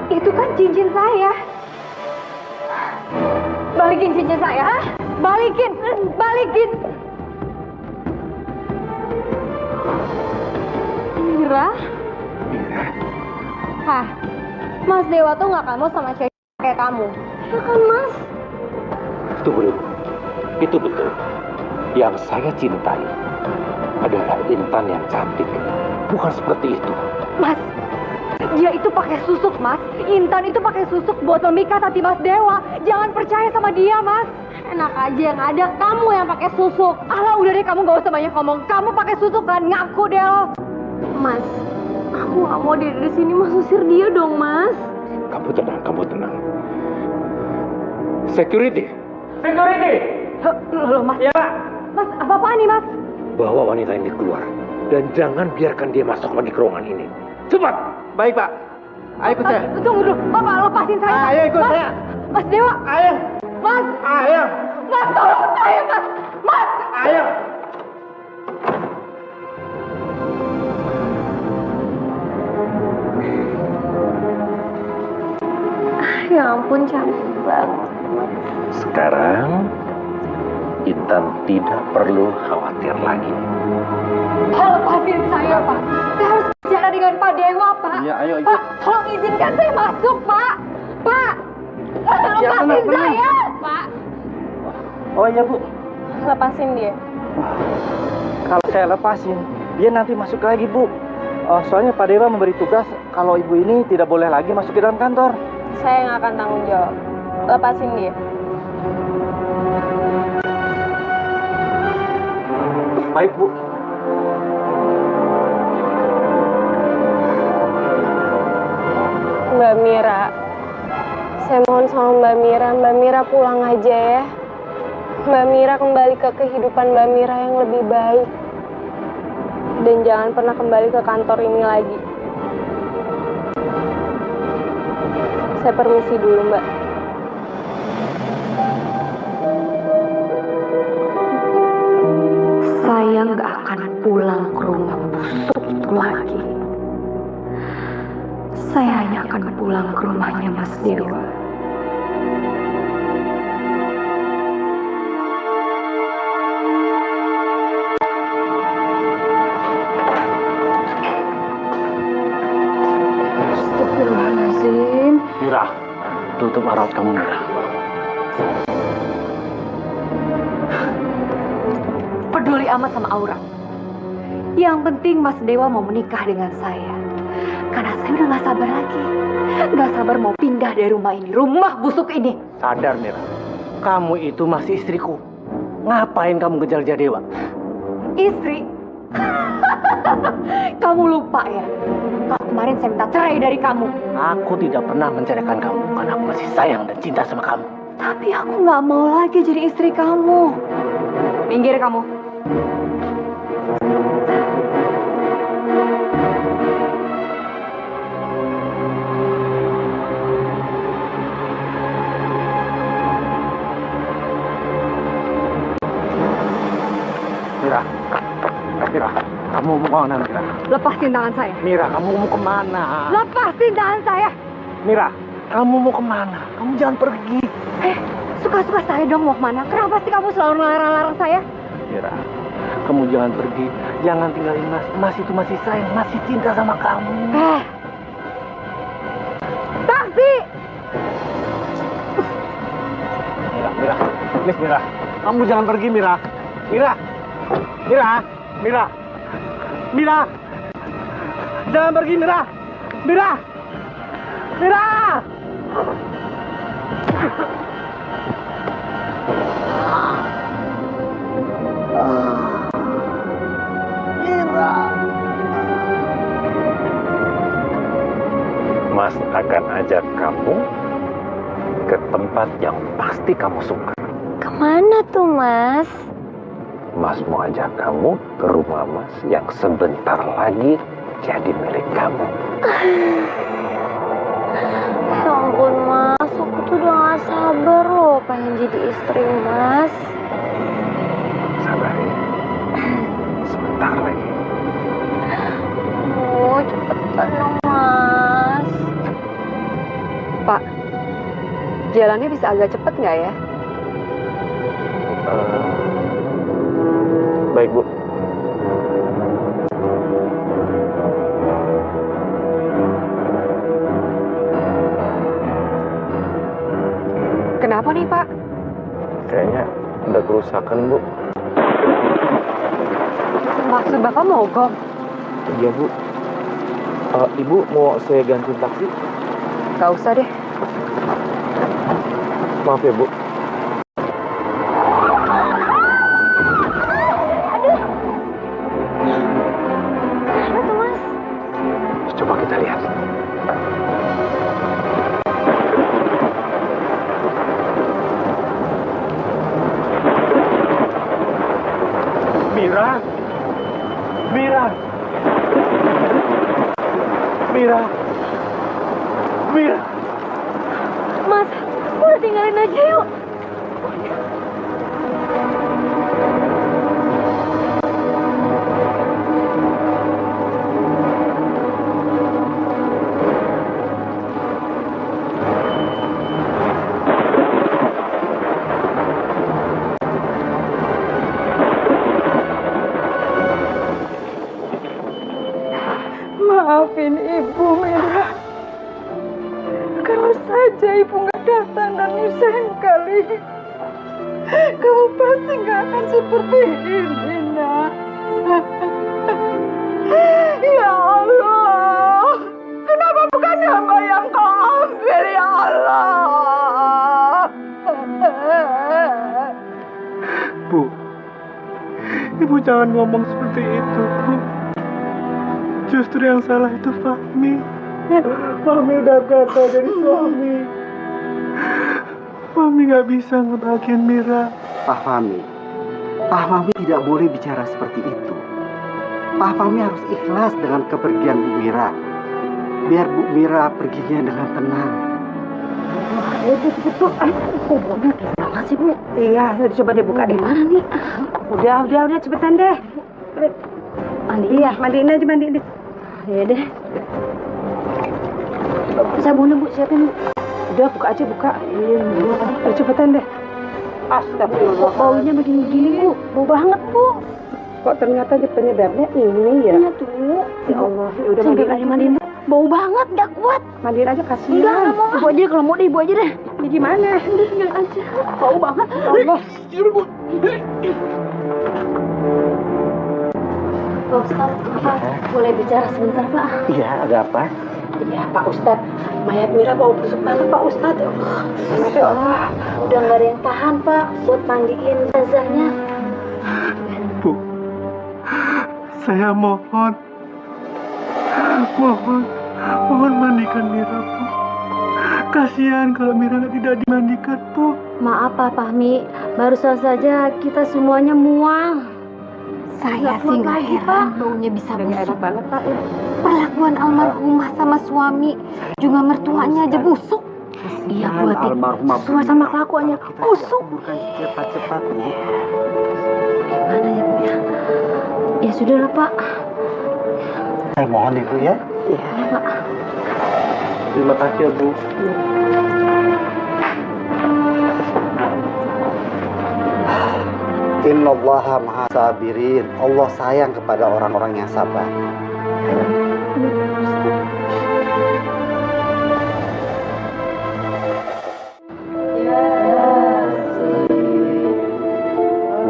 itu kan cincin saya. Balikin cincin saya, ha? Balikin, balikin. Mira? Mira, Hah? Mas Dewa tuh nggak kamu sama cewek kayak kamu. Ya kan, Mas? tunggu dulu. Itu betul. Yang saya cintai adalah Intan yang cantik. Bukan seperti itu. Mas, dia itu pakai susuk, Mas. Intan itu pakai susuk buat memikat hati Mas Dewa. Jangan percaya sama dia, Mas. Enak aja yang ada kamu yang pakai susuk. Alah, udah deh, kamu gak usah banyak ngomong. Kamu pakai susuk kan? Ngaku deh lo. Mas, aku nggak mau dia di sini. Mas usir dia dong, Mas. Kamu tenang, kamu tenang. Security, Loh, Mas. Ya, Pak. Mas, apa-apaan nih, Mas? bawa wanita ini keluar. Dan jangan biarkan dia masuk lagi ke ruangan ini. Cepat! Baik, Pak. Ayo ikut saya. Tunggu dulu, Bapak lepasin saya. Ayo ikut Mas, saya. Mas Dewa. Ayo. Mas, Ayo. Mas, tolong saya, Mas. Mas. Ayo. Ya ampun, cantik banget. Sekarang, Intan tidak perlu khawatir lagi. Lepasin saya, Pak. Saya harus bicara dengan Pak Dewa, Pak. Iya, ayo ikut. Pak, tolong izinkan saya masuk, Pak. Pak. Ya, Lepasin tenang. saya. Pak. Oh iya, Bu. Lepasin dia. Kalau saya lepasin, dia nanti masuk lagi, Bu. Soalnya Pak Dewa memberi tugas kalau ibu ini tidak boleh lagi masuk ke dalam kantor. Saya nggak akan tanggung jawab. Lepasin dia. Baik, Bu. Mbak Mira, saya mohon sama Mbak Mira pulang aja ya. Mbak Mira kembali ke kehidupan Mbak Mira yang lebih baik. Dan jangan pernah kembali ke kantor ini lagi. Saya permisi dulu, Mbak. Saya nggak akan pulang ke rumah busuk itu lagi. Saya hanya akan pulang ke rumahnya Mas Dewa. Astagfirullahaladzim. Mira, tutup aurat kamu, Mira. Peduli amat sama aurat. Yang penting Mas Dewa mau menikah dengan saya. Karena saya udah gak sabar lagi. Gak sabar mau pindah dari rumah ini. Rumah busuk ini. Sadar, Mira. Kamu itu masih istriku. Ngapain kamu kejar-kejar Dewa? Istri? Kamu lupa ya? Kalau kemarin saya minta cerai dari kamu. Aku tidak pernah menceraikan kamu karena aku masih sayang dan cinta sama kamu. Tapi aku gak mau lagi jadi istri kamu. Minggir kamu. Mira, Mira, kamu mau kemana, Mira? Lepasin tangan saya. Mira, kamu mau kemana? Lepasin tangan saya. Mira, kamu mau kemana? Kamu jangan pergi. Suka-suka saya dong mau kemana. Kenapa sih kamu selalu melarang-larang saya? Mira, kamu jangan pergi. Jangan tinggalin Mas. Mas itu masih sayang, masih cinta sama kamu. Taksi! Mira, Mira, please Mira. Kamu jangan pergi, Mira. Mira, Mira, Mira. Mira! Jangan pergi, Mira! Mira! Mira! Mas akan ajak kamu ke tempat yang pasti kamu suka. Kemana tuh, Mas? Mas mau ajak kamu ke rumah Mas yang sebentar lagi jadi milik kamu. Ya ampun, Mas. Aku tuh udah gak sabar loh pengen jadi istri Mas. Sabar ya. Sebentar lagi. Oh, cepetan dong, Mas. Pak, jalannya bisa agak cepet nggak ya? Baik, Bu. Kenapa nih, Pak? Kayaknya ada kerusakan, Bu. Maksud Bapak mogok? Iya, Bu. Ibu mau saya ganti taksi? Gak usah deh. Maaf ya, Bu. Mana tuh, Mas? Coba kita lihat. Mira! Mira! Mira! Mira! Mas, udah tinggalin aja yuk. Maafin Ibu, Mira. Kalau saja Ibu nggak datang dan nyusahin kali, kamu pasti nggak akan seperti ini, Nak. Ya Allah, kenapa bukan hamba yang kau ambil, ya Allah? Bu, Ibu jangan ngomong seperti itu, Bu. Justru yang salah itu Fahmi. Fahmi udah gagal jadi suami. Fahmi nggak bisa ngebahagiain Mira. Pak Fahmi tidak boleh bicara seperti itu. Pak Fahmi harus ikhlas dengan kepergian Bu Mira. Biar Bu Mira perginya dengan tenang. Apa sih, Bu? Iya, coba deh buka deh. Mana nih? Udah, cepetan deh. Mandiin aja. Ya deh. Sabunnya, Bu, siapin, Bu. Udah, buka aja. Iya, cepetan deh. Astagfirullah. Kok baunya begini-begini, Bu? Bau banget, Bu. Kok ternyata penyebabnya ini ya? Iya tuh. Ya Allah, ya udah mandiin. Bau banget, gak kuat. Mandiin aja, kasihan. Enggak mau. Ibu aja, kalau mau deh, Ibu aja deh. Ini gimana? Udah, tinggal aja. Bau banget. Ya Allah. Pak Ustadz, Pak, boleh bicara sebentar, Pak? Iya, ada apa? Iya, Pak Ustadz. Mayat Mira bau busuk banget, Pak Ustadz. Masya Allah. Udah nggak ada yang tahan, Pak, buat mandiin jenazahnya. Bu, saya mohon mandikan Mira, Bu. Kasihan kalau Mira tidak dimandikan, Bu. Maaf, Pak Fahmi, barusan saja kita semuanya mual. Saya sih nggak heran baunya bisa busuk. banget, Pak. Perlakuan almarhumah sama suami, juga mertuanya aja busuk. Dia buat sesuai sama kelakuannya busuk. Bukan cepat-cepat, Bu. Gimana ya, Bu ya? Ya sudahlah, Pak. Saya mohon Ibu ya. Ya, Pak. Terima kasih, Bu. Innallaha maha sabirin. Allah sayang kepada orang-orang yang sabar.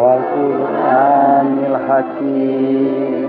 Wal Qur'anil Hakim.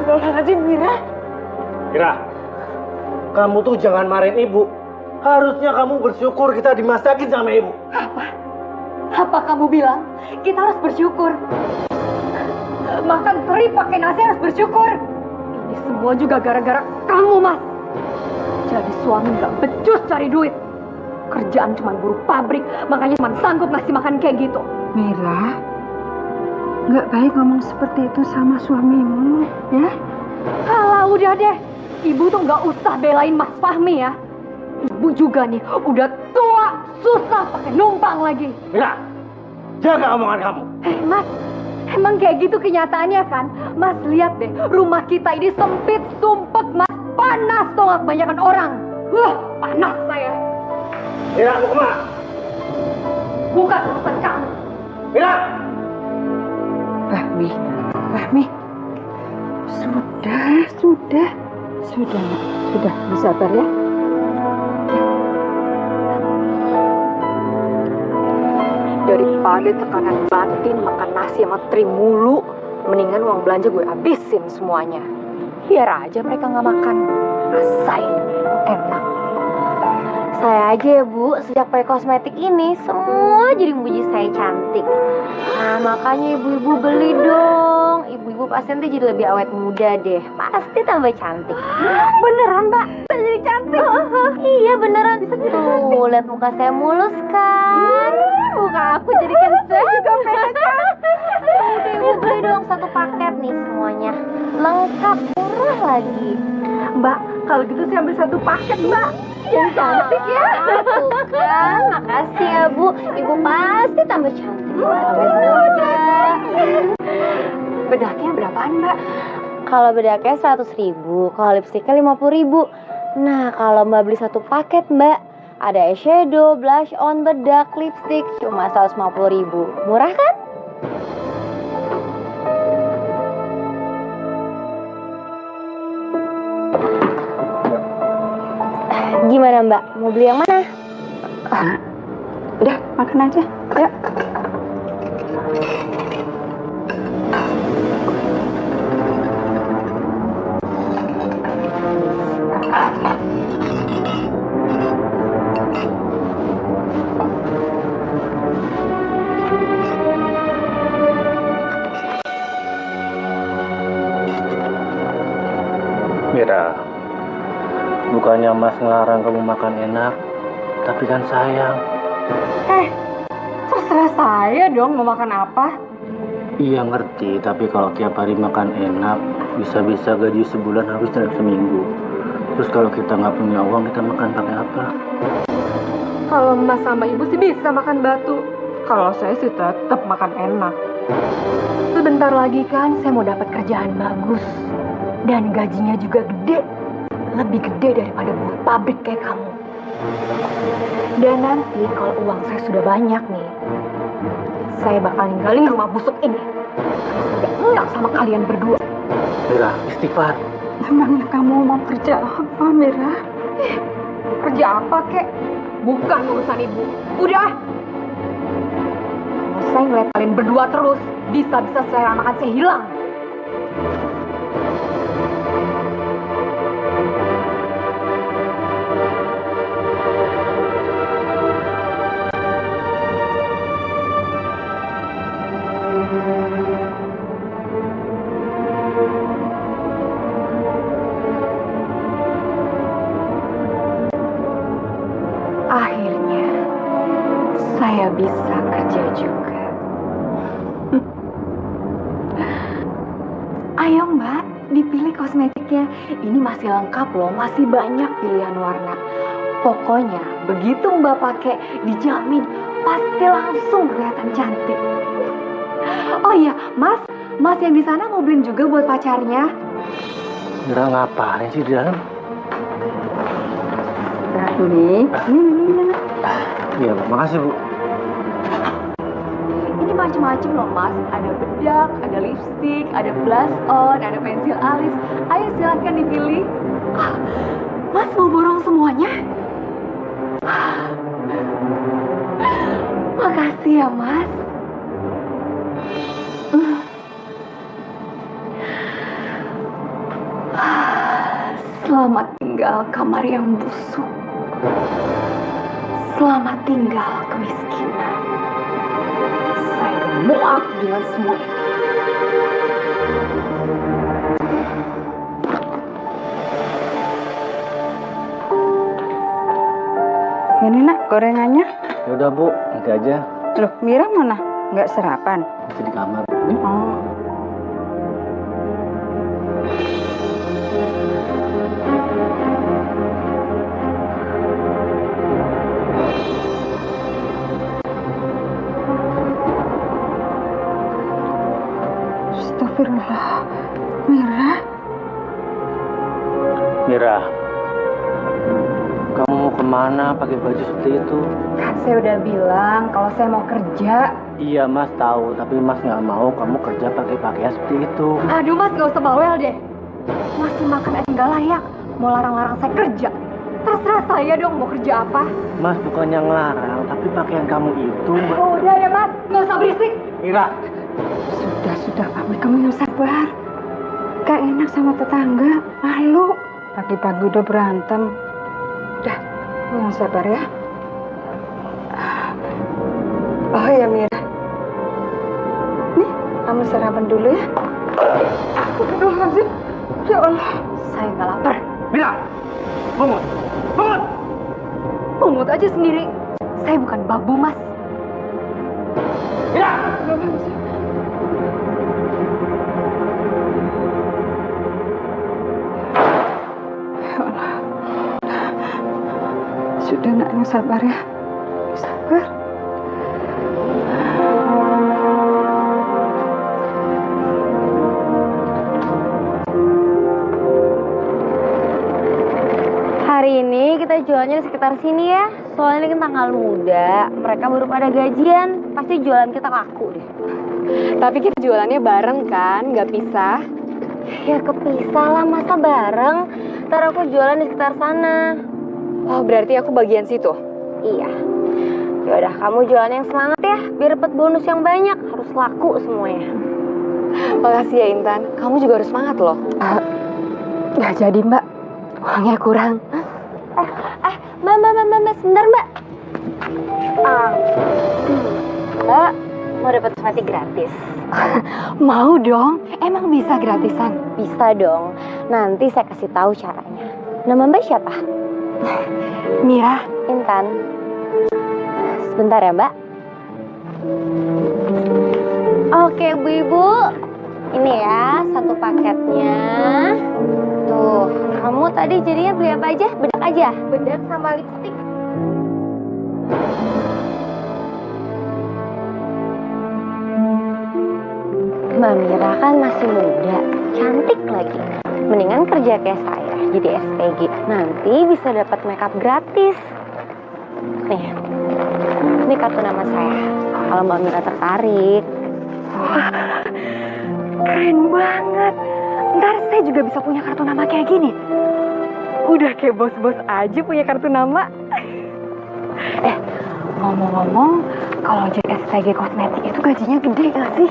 Astagfirullahaladzim, Mira. Mira, kamu tuh jangan marahin ibu. Harusnya kamu bersyukur kita dimasakin sama ibu. Apa kamu bilang kita harus bersyukur? Makan teri pakai nasi harus bersyukur. Ini semua juga gara-gara kamu, Mas. Jadi suami nggak becus cari duit. Kerjaan cuma buruh pabrik, makanya cuma sanggup ngasih makan kayak gitu. Mira, nggak baik ngomong seperti itu sama suamimu, ya? Alah, udah deh. Ibu tuh nggak usah belain Mas Fahmi ya. Ibu juga nih udah tua, susah pakai numpang lagi. Mira, jaga omongan kamu. Mas, emang kayak gitu kenyataannya kan? Mas lihat deh, rumah kita ini sempit, sumpek, Mas. Panas tuh nggak kebanyakan orang. Wah, panas saya. Mira, mau kemana? Bukan urusan kamu. Mira! Fahmi, sudah, bersabar ya. Daripada tekanan batin makan nasi sama teri mulu, mendingan uang belanja gue habisin semuanya. Biar aja mereka nggak makan. Rasain enak. Saya aja ya Bu, sejak pakai kosmetik ini semua jadi muji saya cantik. Nah makanya ibu-ibu beli dong. Ibu-ibu pasti nanti jadi lebih awet muda deh. Pasti tambah cantik. Beneran Mbak? Saya jadi cantik? Iya beneran. Tuh lihat muka saya mulus kan. Muka aku jadi kan saya juga pengen kan. Udah ibu beli dong satu paket nih semuanya. Lengkap, murah lagi. Mbak, kalau gitu saya ambil satu paket, Mbak. Yang cantik ya. Tuh kan, makasih ya Bu. Ibu pasti tambah cantik. Awet muda. Bedaknya berapaan, Mbak? Kalau bedaknya 100.000, kalau lipstiknya 50.000. Nah, kalau Mbak beli satu paket, Mbak, ada eyeshadow, blush on, bedak, lipstik, cuma 150.000. Murah kan? Gimana Mbak? Mau beli yang mana? Udah, makan aja. Ayo. Mira, bukannya Mas ngelarang kamu makan enak, tapi kan sayang. Terserah saya dong mau makan apa. Iya ngerti, tapi kalau tiap hari makan enak, bisa-bisa gaji sebulan habis dalam seminggu. Terus kalau kita nggak punya uang, kita makan pakai apa? Kalau Mas sama Ibu sih bisa makan batu. Kalau saya sih tetap makan enak. Sebentar lagi kan saya mau dapat kerjaan bagus. Dan gajinya juga gede. Lebih gede daripada buruh pabrik kayak kamu. Dan nanti kalau uang saya sudah banyak nih, saya bakal ninggalin rumah busuk ini. Saya udah enak sama kalian berdua. Mira, istighfar. Emangnya kamu mau kerja apa, Mira? Kerja apa kek? Bukan urusan Ibu. Udah. Kalau saya ngeliat kalian berdua terus, bisa-bisa selera makan saya hilang. Akhirnya, saya bisa kerja juga. Ayo Mbak, dipilih kosmetiknya. Ini masih lengkap loh, masih banyak pilihan warna. Pokoknya, begitu Mbak pakai, dijamin pasti langsung kelihatan cantik. Oh iya, Mas yang di sana mau beliin juga buat pacarnya. Mira ngapain sih di dalam? Nah, ini. Iya, Bu. Makasih, Bu. Ini macam-macam loh Mas, ada bedak, ada lipstick, ada blush on, ada pensil alis. Ayo silahkan dipilih. Mas mau borong semuanya? Makasih ya Mas. Selamat tinggal kamar yang busuk. Selamat tinggal kemiskinan. Saya muak dengan semua ini. Ini nak gorengannya. Ya udah Bu, nanti aja. Loh, Mira mana? Nggak sarapan? Masih di kamar. Oh. Astagfirullah. Mira. Mira, kamu mau kemana pakai baju seperti itu? Kan saya udah bilang kalau saya mau kerja. Iya Mas tahu, tapi Mas nggak mau kamu kerja pakai pakaian seperti itu. Aduh Mas, gak usah bawel deh. Masih makan aja nggak layak. Mau larang-larang saya kerja. Terserah saya dong mau kerja apa. Mas bukannya ngelarang, tapi pakaian kamu itu. Oh, udah ya Mas, nggak usah berisik. Mira, Sudah, Fahmi, kamu yang sabar. Gak enak sama tetangga, malu. Pagi-pagi udah berantem. Udah, kamu yang sabar ya. Oh ya Mira. Nih, kamu sarapan dulu ya. Astagfirullahaladzim. Ya Allah. Saya nggak lapar. Mira, bangun, bangun. Pungut aja sendiri. Saya bukan babu Mas. Mira. Sudah nak, yang sabar ya. Sabar. Hari ini kita jualannya di sekitar sini ya. Soalnya ini kan tanggal muda, mereka baru pada gajian. Pasti jualan kita laku deh. Tapi kita jualannya bareng kan, nggak pisah. Ya kepisah lah, masa bareng. Ntar aku jualan di sekitar sana. Oh, berarti aku bagian situ. Iya. Yaudah, kamu jualan yang semangat ya, biar dapat bonus yang banyak. Harus laku semuanya. Makasih ya Intan, kamu juga harus semangat loh. Nggak jadi Mbak, uangnya kurang. Mbak, sebentar Mbak. Mbak, mau dapat kosmetik gratis? Mau dong, emang bisa gratisan? Bisa dong, nanti saya kasih tahu caranya. Nama Mbak siapa? Mira. Intan. Sebentar ya Mbak. Oke ibu-ibu, ini ya satu paketnya. Tuh, kamu tadi jadinya beli apa aja? Bedak aja? Bedak sama lipstik. Mbak Mira kan masih muda, cantik lagi. Mendingan kerja kayak saya, jadi SPG. Nanti bisa dapat makeup gratis. Nih, ini kartu nama saya. Kalau Mbak Mira tertarik. Wah, keren banget. Ntar saya juga bisa punya kartu nama kayak gini. Udah kayak bos-bos aja punya kartu nama. Ngomong-ngomong, kalau jadi SPG kosmetik itu gajinya gede gak sih?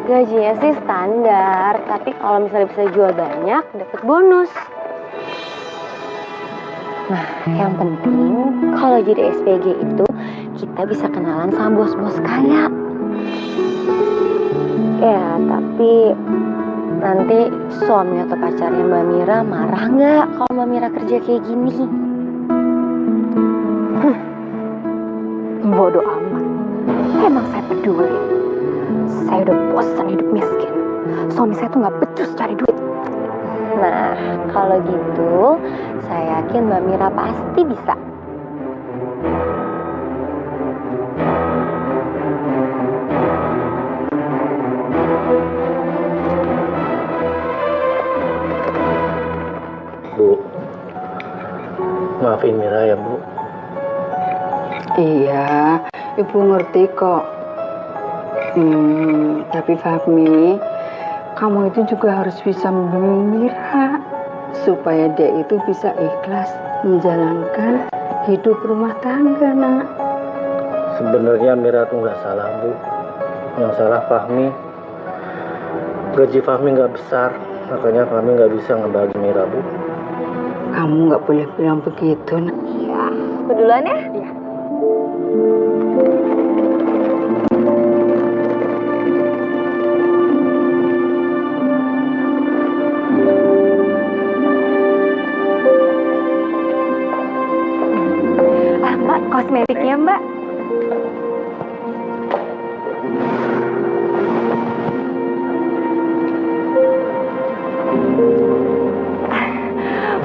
Gajinya sih standar, tapi kalau misalnya bisa jual banyak, dapat bonus. Nah, yang penting kalau jadi SPG itu kita bisa kenalan sama bos-bos kaya. Ya, tapi nanti suami atau pacarnya Mbak Mira marah nggak kalau Mbak Mira kerja kayak gini? Bodoh amat. Emang saya peduli. Saya udah bosan hidup miskin. Suami saya tuh nggak becus cari duit. Nah, kalau gitu, saya yakin Mbak Mira pasti bisa. Bu, maafin Mira ya Bu. Iya, Ibu ngerti kok. Tapi Fahmi, kamu itu juga harus bisa membimbing Mira supaya dia itu bisa ikhlas menjalankan hidup rumah tangga, nak. Sebenarnya Mira tuh nggak salah Bu. Yang salah Fahmi. Gaji Fahmi nggak besar, makanya Fahmi nggak bisa ngebagi Mira Bu. Kamu nggak boleh bilang begitu, nak. Iya, aku duluan ya. Iya. Mbak, kosmetiknya Mbak.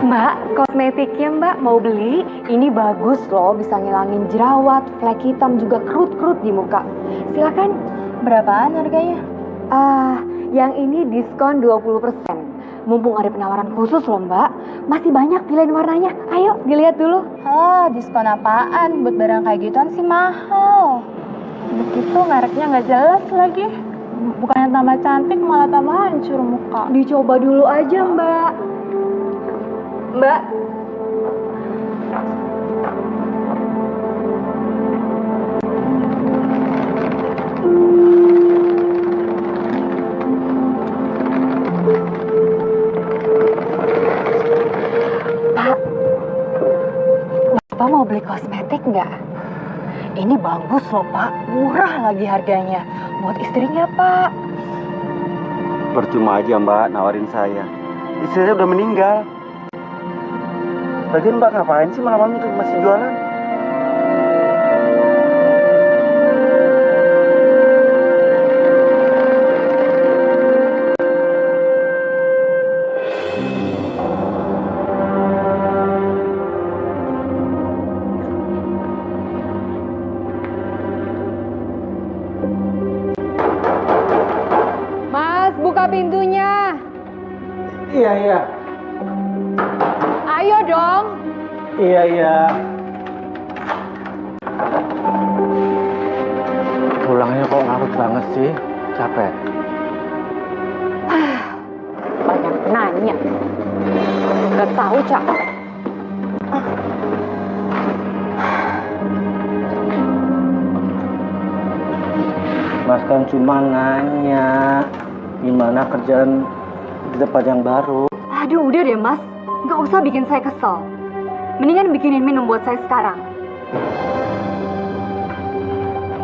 Mbak, kosmetiknya Mbak mau beli? Ini bagus loh, bisa ngilangin jerawat, flek hitam, juga kerut-kerut di muka. Silakan. Berapaan harganya? Yang ini diskon 20%. Mumpung ada penawaran khusus loh Mbak. Masih banyak pilihan warnanya. Ayo dilihat dulu. Diskon apaan? Buat barang kayak gituan sih mahal. Begitu mereknya nggak jelas lagi. Bukannya tambah cantik malah tambah hancur muka. Dicoba dulu aja Mbak. Mbak. Pak, Bapak mau beli kosmetik nggak? Ini bagus loh Pak, murah lagi harganya. Buat istrinya Pak. Percuma aja Mbak nawarin saya. Istri saya udah meninggal. Lagian Mbak ngapain sih malam-malam itu masih jualan? Mas, buka pintunya. Iya. Ayo dong. Iya. Pulangnya kok ngarut banget sih? Capek. Banyak nanya. Udah tahu, Cak. Mas kan cuma nanya gimana kerjaan di tempat yang baru. Aduh, udah deh, Mas. Nggak usah bikin saya kesel. Mendingan bikinin minum buat saya sekarang.